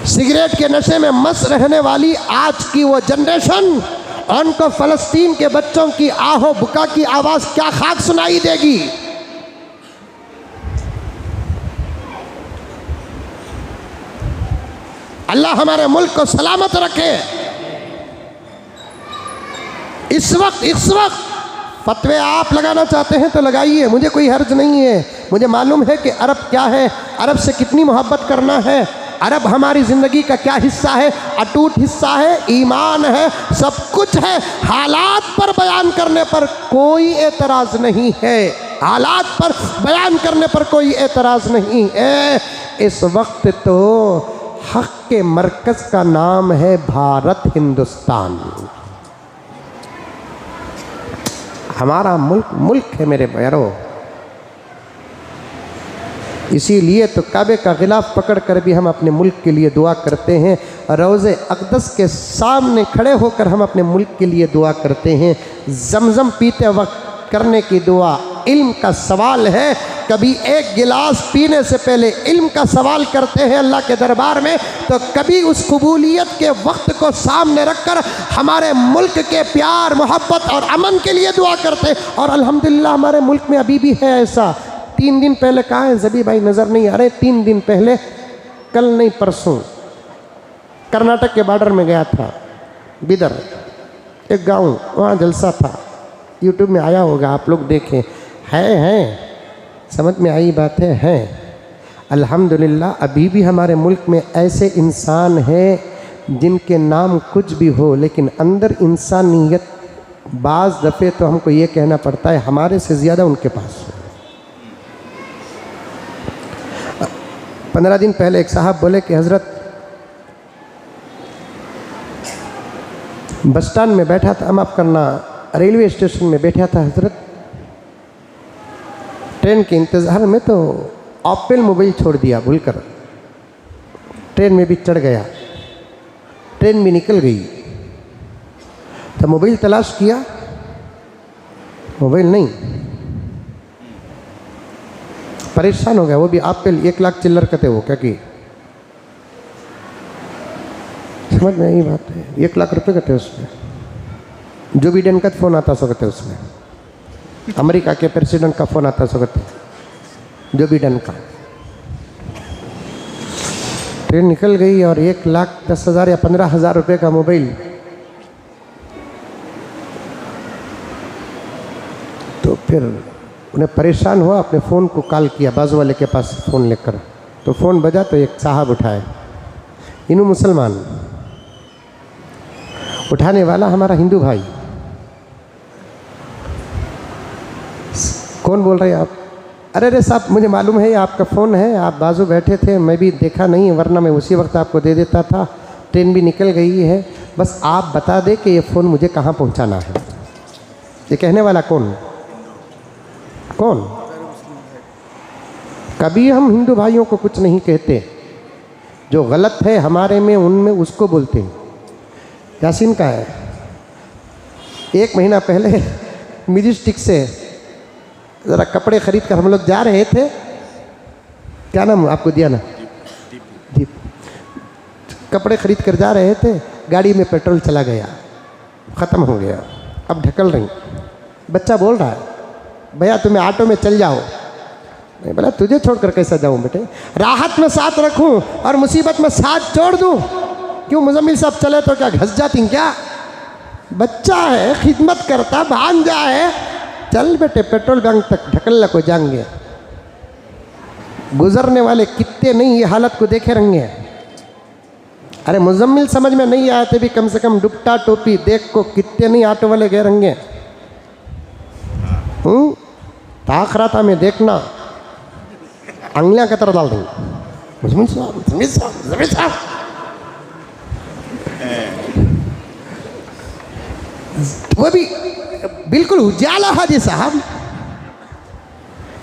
सिगरेट के नशे में मस्त रहने वाली आज की वो जनरेशन, उनको फ़लस्तीन के बच्चों की आहो बुका की आवाज़ क्या खाक सुनाई देगी। अल्लाह हमारे मुल्क को सलामत रखे। इस वक्त फतवे आप लगाना चाहते हैं तो लगाइए, मुझे कोई हर्ज नहीं है। मुझे मालूम है कि अरब क्या है, अरब से कितनी मोहब्बत करना है, अरब हमारी ज़िंदगी का क्या हिस्सा है, अटूट हिस्सा है, ईमान है, सब कुछ है। हालात पर बयान करने पर कोई एतराज़ नहीं है, हालात पर बयान करने पर कोई एतराज़ नहीं है। इस वक्त तो हक़ के मरकज़ का नाम है भारत हिंदुस्तान। हमारा मुल्क है मेरे प्यारों। इसीलिए तो काबे का गिलाफ पकड़ कर भी हम अपने मुल्क के लिए दुआ करते हैं। रोज़े अक़दस के सामने खड़े होकर हम अपने मुल्क के लिए दुआ करते हैं। ज़मज़म पीते वक्त करने की दुआ इल्म का सवाल है। कभी एक गिलास पीने से पहले इल्म का सवाल करते हैं अल्लाह के दरबार में, तो कभी उस कबूलियत के वक्त को सामने रखकर हमारे मुल्क के प्यार मोहब्बत और अमन के लिए दुआ करते हैं। और अल्हम्दुलिल्लाह हमारे मुल्क में अभी भी है ऐसा। 3 दिन पहले कहाँ है ज़बी भाई, नज़र नहीं आ रहे। 3 दिन पहले, कल नहीं परसों, कर्नाटक के बॉर्डर में गया था, बिदर एक गांव, वहाँ जलसा था। यूट्यूब में आया होगा, आप लोग देखें। है समझ में आई बात है। अल्हम्दुलिल्लाह अभी भी हमारे मुल्क में ऐसे इंसान हैं जिनके नाम कुछ भी हो, लेकिन अंदर इंसानियत बाज़ दफ़े तो हमको ये कहना पड़ता है हमारे से ज़्यादा उनके पास हो। 15 दिन पहले एक साहब बोले कि हज़रत बस स्टैंड में बैठा था, माफ़ करना, रेलवे स्टेशन में बैठा था हज़रत, ट्रेन के इंतज़ार में, तो एप्पल मोबाइल छोड़ दिया भूलकर, ट्रेन में भी चढ़ गया, ट्रेन भी निकल गई, तो मोबाइल तलाश किया, मोबाइल नहीं, परेशान हो गया। वो भी एप्पल 1 लाख चिल्लर कहते वो क्या कि समझ में यही बात है। 1 लाख रुपए कहते उसमें, जो बिडेन का फ़ोन आता सो कहते उसमें, अमेरिका के प्रेसिडेंट का फ़ोन आता सो कहते, जो बिडेन का। ट्रेन निकल गई और 1,10,000 या 15,000 रुपये का मोबाइल। तो फिर उन्हें परेशान हुआ, अपने फ़ोन को कॉल किया, बाजू वाले के पास फ़ोन लेकर, तो फ़ोन बजा तो एक साहब उठाए, इन्हों मुसलमान, उठाने वाला हमारा हिंदू भाई। कौन बोल रहे हैं आप? अरे साहब मुझे मालूम है ये आपका फ़ोन है, आप बाजू बैठे थे, मैं भी देखा नहीं, वरना मैं उसी वक्त आपको दे देता था, ट्रेन भी निकल गई है, बस आप बता दें कि ये फ़ोन मुझे कहाँ पहुँचाना है। ये कहने वाला कौन? कभी हम हिंदू भाइयों को कुछ नहीं कहते, जो गलत है हमारे में उनमें उसको बोलते हैं। यासीन का है, 1 महीना पहले मिजिस्टिक से ज़रा कपड़े ख़रीद कर हम लोग जा रहे थे, क्या नाम आपको दिया ना, दीप, कपड़े ख़रीद कर जा रहे थे, गाड़ी में पेट्रोल चला गया, ख़त्म हो गया, अब ढकल रही। बच्चा बोल रहा है भैया तुम्हें ऑटो में चल जाओ। मैं बोला तुझे छोड़कर कैसा जाऊँ बेटे, राहत में साथ रखूँ और मुसीबत में साथ छोड़ दूँ? क्यों मुजम्मिल साहब चले तो क्या घस जाती क्या? बच्चा है, खिदमत करता, भांजा है, चल बेटे पेट्रोल बैंक तक ढकल को जाएंगे। गुजरने वाले कितने नहीं ये हालत को देखे रहेंगे। अरे मुजम्मिल समझ में नहीं आए थे भी कम से कम दुपट्टा टोपी देख को कितने नहीं ऑटो वाले गए रहेंगे। ताखराता में देखना अंगलियां कतर डाल देंगे। मुजम्मिल साहब वो भी बिल्कुल उजाला हाजी साहब,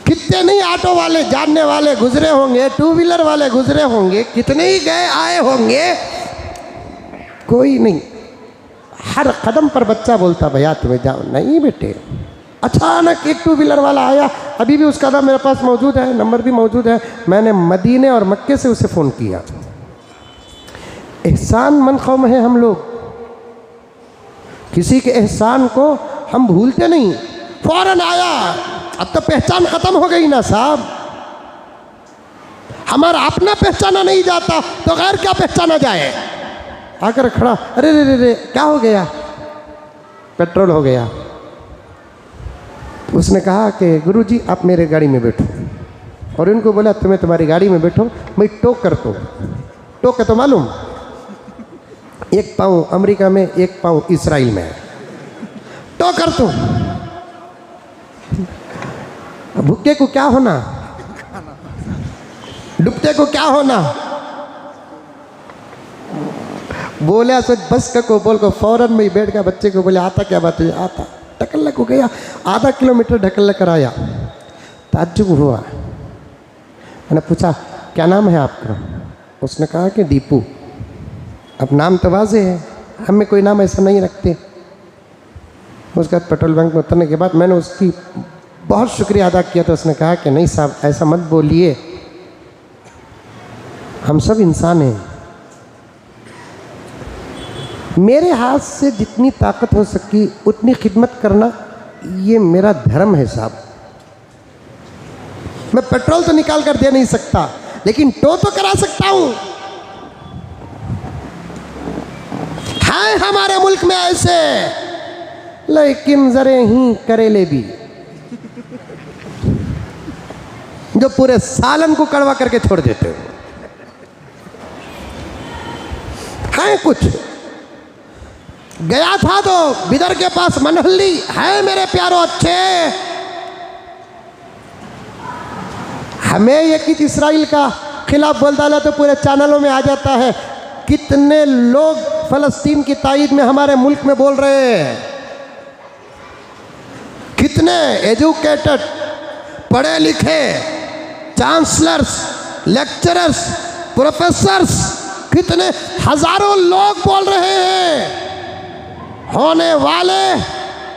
कितने नहीं ऑटो वाले जानने वाले गुजरे होंगे, 2 व्हीलर वाले गुजरे होंगे, कितने ही गए आए होंगे, कोई नहीं। हर कदम पर बच्चा बोलता भैया तुम्हें जाओ। नहीं बेटे, अचानक एक 2 व्हीलर वाला आया, अभी भी उसका नाम मेरे पास मौजूद है, नंबर भी मौजूद है। मैंने मदीने और मक्के से उसे फ़ोन किया, एहसान मन कौम है हम लोग, किसी के एहसान को हम भूलते नहीं। फौरन आया, अब तो पहचान खत्म हो गई ना साहब। हमारा अपना पहचाना नहीं जाता तो गैर क्या पहचाना जाए। आकर खड़ा, अरे रे रे रे क्या हो गया? पेट्रोल हो गया। उसने कहा कि गुरुजी आप मेरे गाड़ी में बैठो, और इनको बोला तुम्हें तुम्हारी गाड़ी में बैठो, मैं टोक करता हूँ। टोक तो मालूम, एक पाँव अमेरिका में, एक पाँव इसराइल में, टोक करता हूँ। भूखे को क्या होना, डूबते को क्या होना। बोला सच बस का को बोल को फौरन में ही बैठ गया। बच्चे को बोले आता क्या बात है? आता। ढकल को गया, आधा किलोमीटर ढकल कर आया। ताज्जुब हुआ। मैंने पूछा क्या नाम है आपका? उसने कहा कि दीपू। अब नाम तो वाजे है, हमें कोई नाम ऐसा नहीं रखते। उसके बाद पेट्रोल पंप में उतरने के बाद मैंने उसकी बहुत शुक्रिया अदा किया। तो उसने कहा कि नहीं साहब ऐसा मत बोलिए, हम सब इंसान हैं। मेरे हाथ से जितनी ताकत हो सकी उतनी खिदमत करना ये मेरा धर्म है साहब। मैं पेट्रोल तो निकाल कर दे नहीं सकता, लेकिन टो तो करा सकता हूं। है हमारे मुल्क में ऐसे, लेकिन जरे ही करेले भी जो पूरे सालन को कड़वा करके छोड़ देते हो। है कुछ। गया था तो बिदर के पास मनहल्ली है मेरे प्यारों अच्छे। हमें ये किस इसराइल का खिलाफ बोल डाला तो पूरे चैनलों में आ जाता है। कितने लोग फलस्तीन की ताईद में हमारे मुल्क में बोल रहे हैं। कितने एजुकेटेड, पढ़े लिखे चांसलर्स, लेक्चरर्स, प्रोफेसर्स, कितने हजारों लोग बोल रहे हैं। होने वाले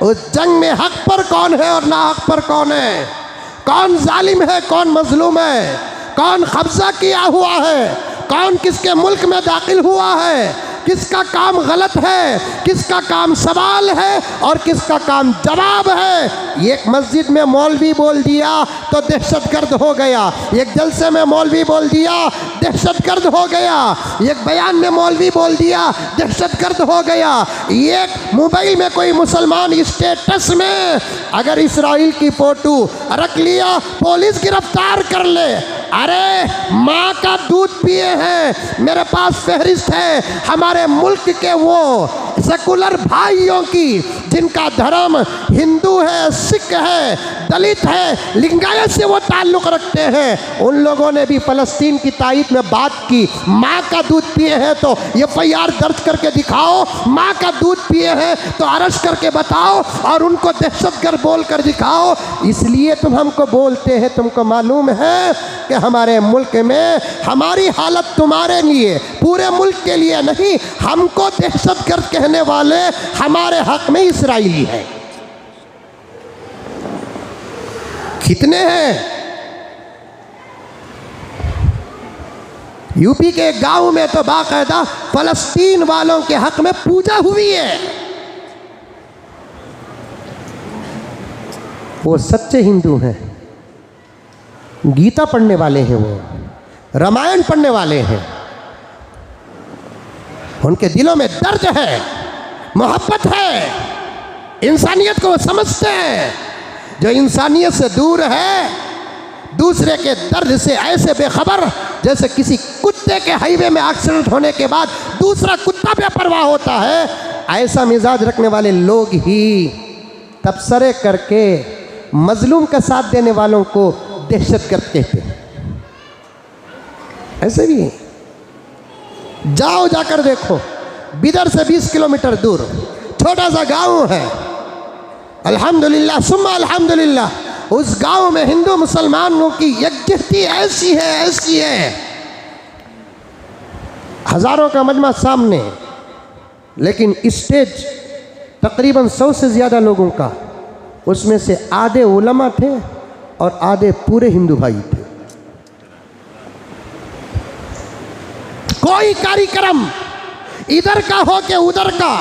उस जंग में हक पर कौन है और ना हक पर कौन है, कौन जालिम है कौन मजलूम है, कौन कब्जा किया हुआ है, कौन किसके मुल्क में दाखिल हुआ है, किसका काम गलत है, किसका काम सवाल है और किसका काम जवाब है। एक मस्जिद में मौलवी बोल दिया तो दहशतगर्द हो गया, एक जलसे में मौलवी बोल दिया दहशतगर्द हो गया, एक बयान में मौलवी बोल दिया दहशतगर्द हो गया। एक मोबाइल में कोई मुसलमान स्टेटस में अगर इसराइल की फोटो रख लिया पुलिस गिरफ्तार कर ले। अरे माँ का दूध पिए हैं, मेरे पास फहरिस्त है हमारे मुल्क के वो सेकुलर भाइयों की जिनका धर्म हिंदू है, सिख है, दलित है, लिंगायत से वो ताल्लुक़ रखते हैं। उन लोगों ने भी फ़लस्तीन की तायीद में बात की। माँ का दूध पिए हैं तो FIR दर्ज करके दिखाओ, माँ का दूध पिए हैं तो अरेस्ट करके बताओ और उनको दहशतगर्द बोल कर दिखाओ। इसलिए तुम हमको बोलते हैं, तुमको मालूम है कि हमारे मुल्क में हमारी हालत तुम्हारे लिए, पूरे मुल्क के लिए नहीं, हमको दहशतगर्द कहने वाले हमारे हक में इसराइली है। कितने हैं? यूपी के गांव में तो बाकायदा फलस्तीन वालों के हक में पूजा हुई है। वो सच्चे हिंदू हैं, गीता पढ़ने वाले हैं, वो रामायण पढ़ने वाले हैं, उनके दिलों में दर्द है, मोहब्बत है, इंसानियत को वो समझते हैं। जो इंसानियत से दूर है, दूसरे के दर्द से ऐसे बेखबर जैसे किसी कुत्ते के हाईवे में एक्सीडेंट होने के बाद दूसरा कुत्ता बेपरवाह होता है, ऐसा मिजाज रखने वाले लोग ही तबसरे करके मजलूम का साथ देने वालों को दहशतगर्द कहते हैं। ऐसे भी है। जाओ जाकर देखो, बिदर से 20 किलोमीटर दूर छोटा सा गांव है, अल्हम्दुलिल्लाह सुम्मा अल्हम्दुलिल्लाह, उस गांव में हिंदू मुसलमानों की यकजहती ऐसी है, हजारों का मजमा सामने, लेकिन स्टेज तकरीबन 100 से ज़्यादा लोगों का, उसमें से आधे उलमा थे और आधे पूरे हिंदू भाई थे। कोई कार्यक्रम इधर का हो के उधर का,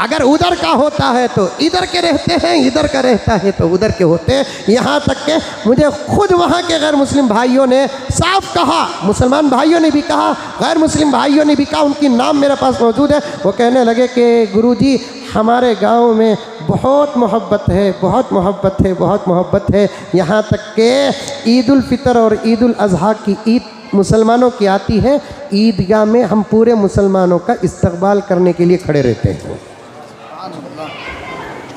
अगर उधर का होता है तो इधर के रहते हैं, इधर का रहता है तो उधर के होते हैं। यहाँ तक के मुझे खुद वहाँ के गैर मुस्लिम भाइयों ने साफ कहा, मुसलमान भाइयों ने भी कहा, गैर मुस्लिम भाइयों ने भी कहा, उनकी नाम मेरे पास मौजूद है। वो कहने लगे कि गुरुजी हमारे गांव में बहुत मोहब्बत है, बहुत मोहब्बत है, बहुत मोहब्बत है। यहाँ तक के ईद उल फितर और ईद उल अज़हा की ईद मुसलमानों की आती है, ईदगाह में हम पूरे मुसलमानों का इस्तकबाल करने के लिए खड़े रहते हैं।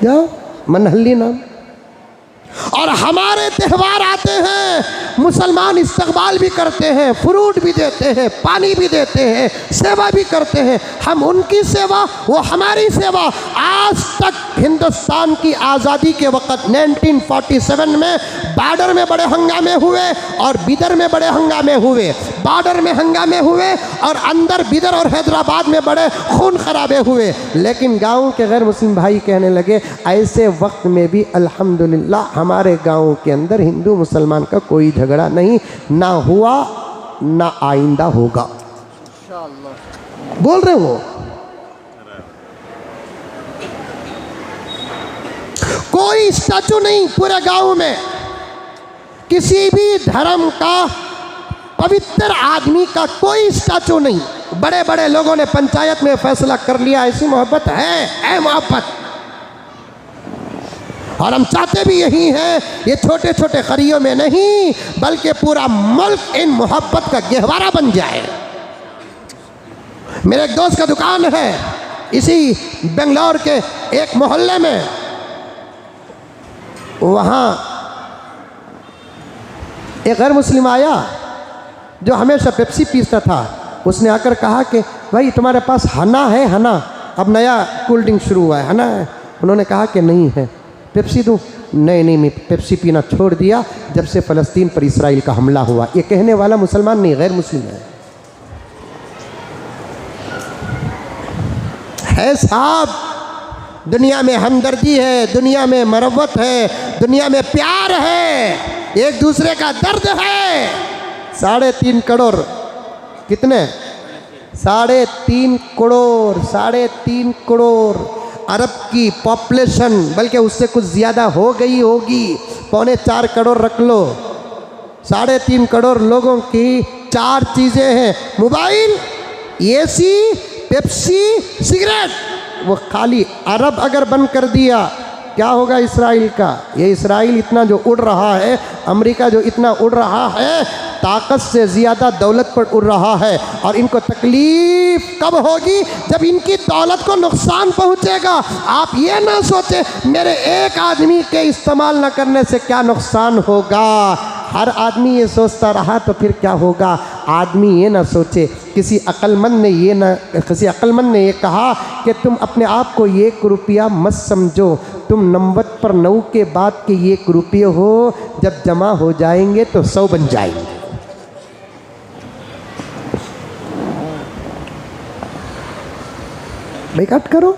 जाओ मनहल्ली नाम। और हमारे त्यौहार आते हैं, मुसलमान इस्तकबाल भी करते हैं, फ्रूट भी देते हैं, पानी भी देते हैं, सेवा भी करते हैं। हम उनकी सेवा, वो हमारी सेवा। आज तक हिंदुस्तान की आज़ादी के वक़्त 1947 में बॉर्डर में बड़े हंगामे हुए और बिदर में बड़े हंगामे हुए, बॉर्डर में हंगामे हुए और अंदर बिदर और हैदराबाद में बड़े खून खराबे हुए। लेकिन गाँव के गैर मुस्लिम भाई कहने लगे ऐसे वक्त में भी अल्हम्दुलिल्लाह हमारे गाँव के अंदर हिंदू मुसलमान का कोई झगड़ा नहीं, ना हुआ ना आइंदा होगा। बोल रहे हो, कोई स्टैचू नहीं पूरे गांव में, किसी भी धर्म का पवित्र आदमी का कोई स्टैचू नहीं। बड़े बड़े लोगों ने पंचायत में फैसला कर लिया ऐसी मोहब्बत है मोहब्बत। और हम चाहते भी यही हैं, ये छोटे छोटे करियों में नहीं बल्कि पूरा मुल्क इन मोहब्बत का गहवारा बन जाए। मेरे एक दोस्त का दुकान है इसी बेंगलोर के एक मोहल्ले में, वहाँ एक गैर मुस्लिम आया जो हमेशा पेप्सी पीता था। उसने आकर कहा कि भाई तुम्हारे पास हना है? हना अब नया कोल्ड ड्रिंक शुरू हुआ है, हना है? उन्होंने कहा कि नहीं है। पेप्सी दूँ? नहीं, मैं पेप्सी पीना छोड़ दिया जब से फ़लस्तीन पर इसराइल का हमला हुआ। ये कहने वाला मुसलमान नहीं, गैर मुस्लिम है साहब। दुनिया में हमदर्दी है, दुनिया में मरवत है, दुनिया में प्यार है, एक दूसरे का दर्द है। 3.5 करोड़, कितने? 3.5 करोड़, 3.5 करोड़ अरब की पॉपुलेशन, बल्कि उससे कुछ ज़्यादा हो गई होगी, 3.25 करोड़ रख लो। 3.5 करोड़ लोगों की 4 चीज़ें हैं, मोबाइल, एसी, पेप्सी, सिगरेट। वो खाली अरब अगर बंद कर दिया क्या होगा इसराइल का? ये इसराइल इतना जो उड़ रहा है, अमेरिका जो इतना उड़ रहा है, ताकत से ज़्यादा दौलत पर उड़ रहा है। और इनको तकलीफ़ कब होगी? जब इनकी दौलत को नुकसान पहुंचेगा। आप ये ना सोचें मेरे एक आदमी के इस्तेमाल न करने से क्या नुकसान होगा। हर आदमी ये सोचता रहा तो फिर क्या होगा? आदमी ये ना सोचे। किसी अक्लमंद ने ये कहा कि तुम अपने आप को 1 रुपया मत समझो, तुम नंबर पर 9 के बाद के 1 रुपये हो, जब जमा हो जाएंगे तो 100 बन जाएंगे। बेकट करो,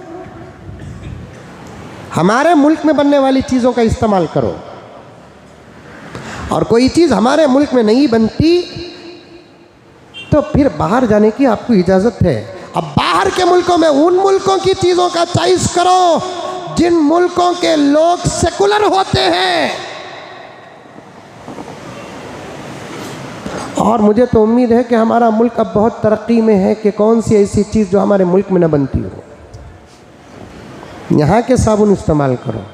हमारे मुल्क में बनने वाली चीज़ों का इस्तेमाल करो। और कोई चीज़ हमारे मुल्क में नहीं बनती तो फिर बाहर जाने की आपको इजाज़त है। अब बाहर के मुल्कों में उन मुल्कों की चीज़ों का चॉइस करो जिन मुल्कों के लोग सेकुलर होते हैं। और मुझे तो उम्मीद है कि हमारा मुल्क अब बहुत तरक्की में है कि कौन सी ऐसी चीज़ जो हमारे मुल्क में न बनती हो। यहाँ के साबुन इस्तेमाल करो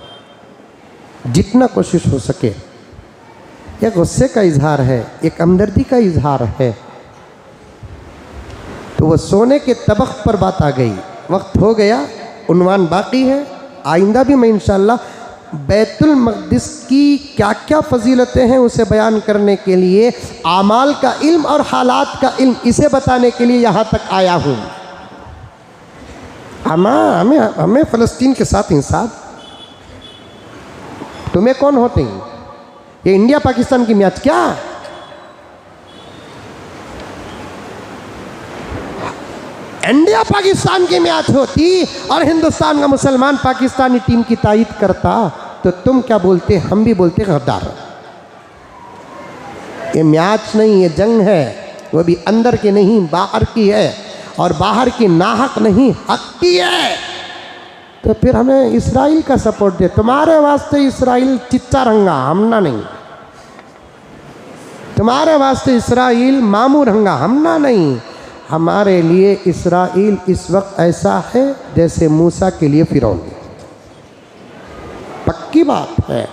जितना कोशिश हो सके। एक गुस्से का इजहार है, एक हमदर्दी का इजहार है। तो वो सोने के तबक पर बात आ गई, वक्त हो गया, उन्वान बाकी है। आइंदा भी मैं इंशाअल्लाह बैतुल मक़दिस की क्या क्या फजीलतें हैं उसे बयान करने के लिए, आमाल का इल्म और हालात का इल्म इसे बताने के लिए यहाँ तक आया हूँ। हमें फ़लस्तीन के साथ इंसाफ। तुम्हें कौन होते हैं? ये इंडिया पाकिस्तान की मैच क्या? इंडिया पाकिस्तान की मैच होती और हिंदुस्तान का मुसलमान पाकिस्तानी टीम की तायीद करता तो तुम क्या बोलते? हम भी बोलते गद्दार। ये मैच नहीं, ये जंग है, वो भी अंदर की नहीं बाहर की है। और बाहर की नाहक नहीं, हक की है, तो फिर हमें इसराइल का सपोर्ट दे। तुम्हारे वास्ते इसराइल चिच्चा रंगा, हमना नहीं। तुम्हारे वास्ते इसराइल मामू रंगा, हमना नहीं। हमारे लिए इसराइल इस वक्त ऐसा है जैसे मूसा के लिए फिरौन। पक्की बात है।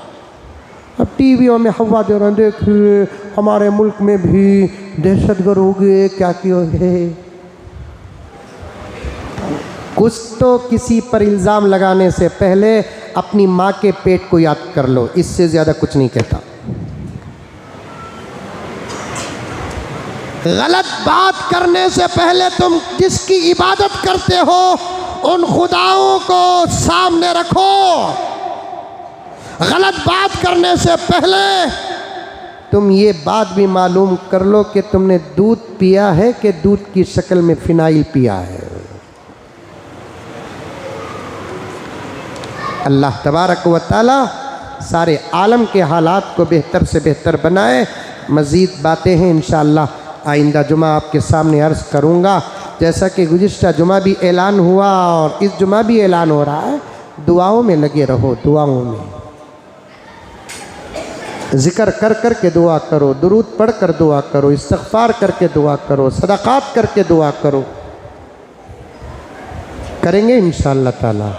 अब टीवियों में हवा दे रहे हैं, देखिए हमारे मुल्क में भी दहशतगर्द हो गए, क्या किए। कुछ तो किसी पर इल्ज़ाम लगाने से पहले अपनी माँ के पेट को याद कर लो, इससे ज़्यादा कुछ नहीं कहता। गलत बात करने से पहले तुम जिसकी इबादत करते हो उन खुदाओं को सामने रखो। गलत बात करने से पहले तुम ये बात भी मालूम कर लो कि तुमने दूध पिया है कि दूध की शक्ल में फिनाइल पिया है। अल्लाह तबारक व तआला सारे आलम के हालात को बेहतर से बेहतर बनाए। मज़ीद बातें हैं इंशाअल्लाह आइंदा जुमा आपके सामने अर्ज़ करूँगा। जैसा कि गुज़िश्ता जुमा भी ऐलान हुआ और इस जुमा भी ऐलान हो रहा है, दुआओं में लगे रहो। दुआओं में ज़िक्र कर कर के दुआ करो, दुरूद पढ़ कर दुआ करो, इस्तिग़फ़ार करके दुआ करो, सदक़ात करके दुआ करो। करेंगे इंशाअल्लाह ताला।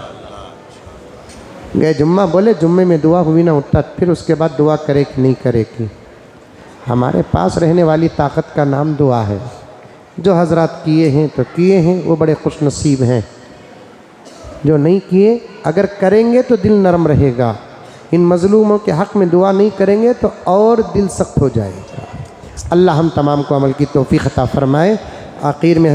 गए जुम्मा बोले जुम्मे में दुआ हुई ना उठता, फिर उसके बाद दुआ करे कि नहीं करे कि हमारे पास रहने वाली ताकत का नाम दुआ है। जो हजरात किए हैं तो किए हैं, वो बड़े खुश नसीब हैं। जो नहीं किए अगर करेंगे तो दिल नरम रहेगा। इन मज़लूमों के हक़ में दुआ नहीं करेंगे तो और दिल सख्त हो जाएगा। अल्लाह हम तमाम को अमल की तौफ़ीक़ अता फ़रमाए। आखिर में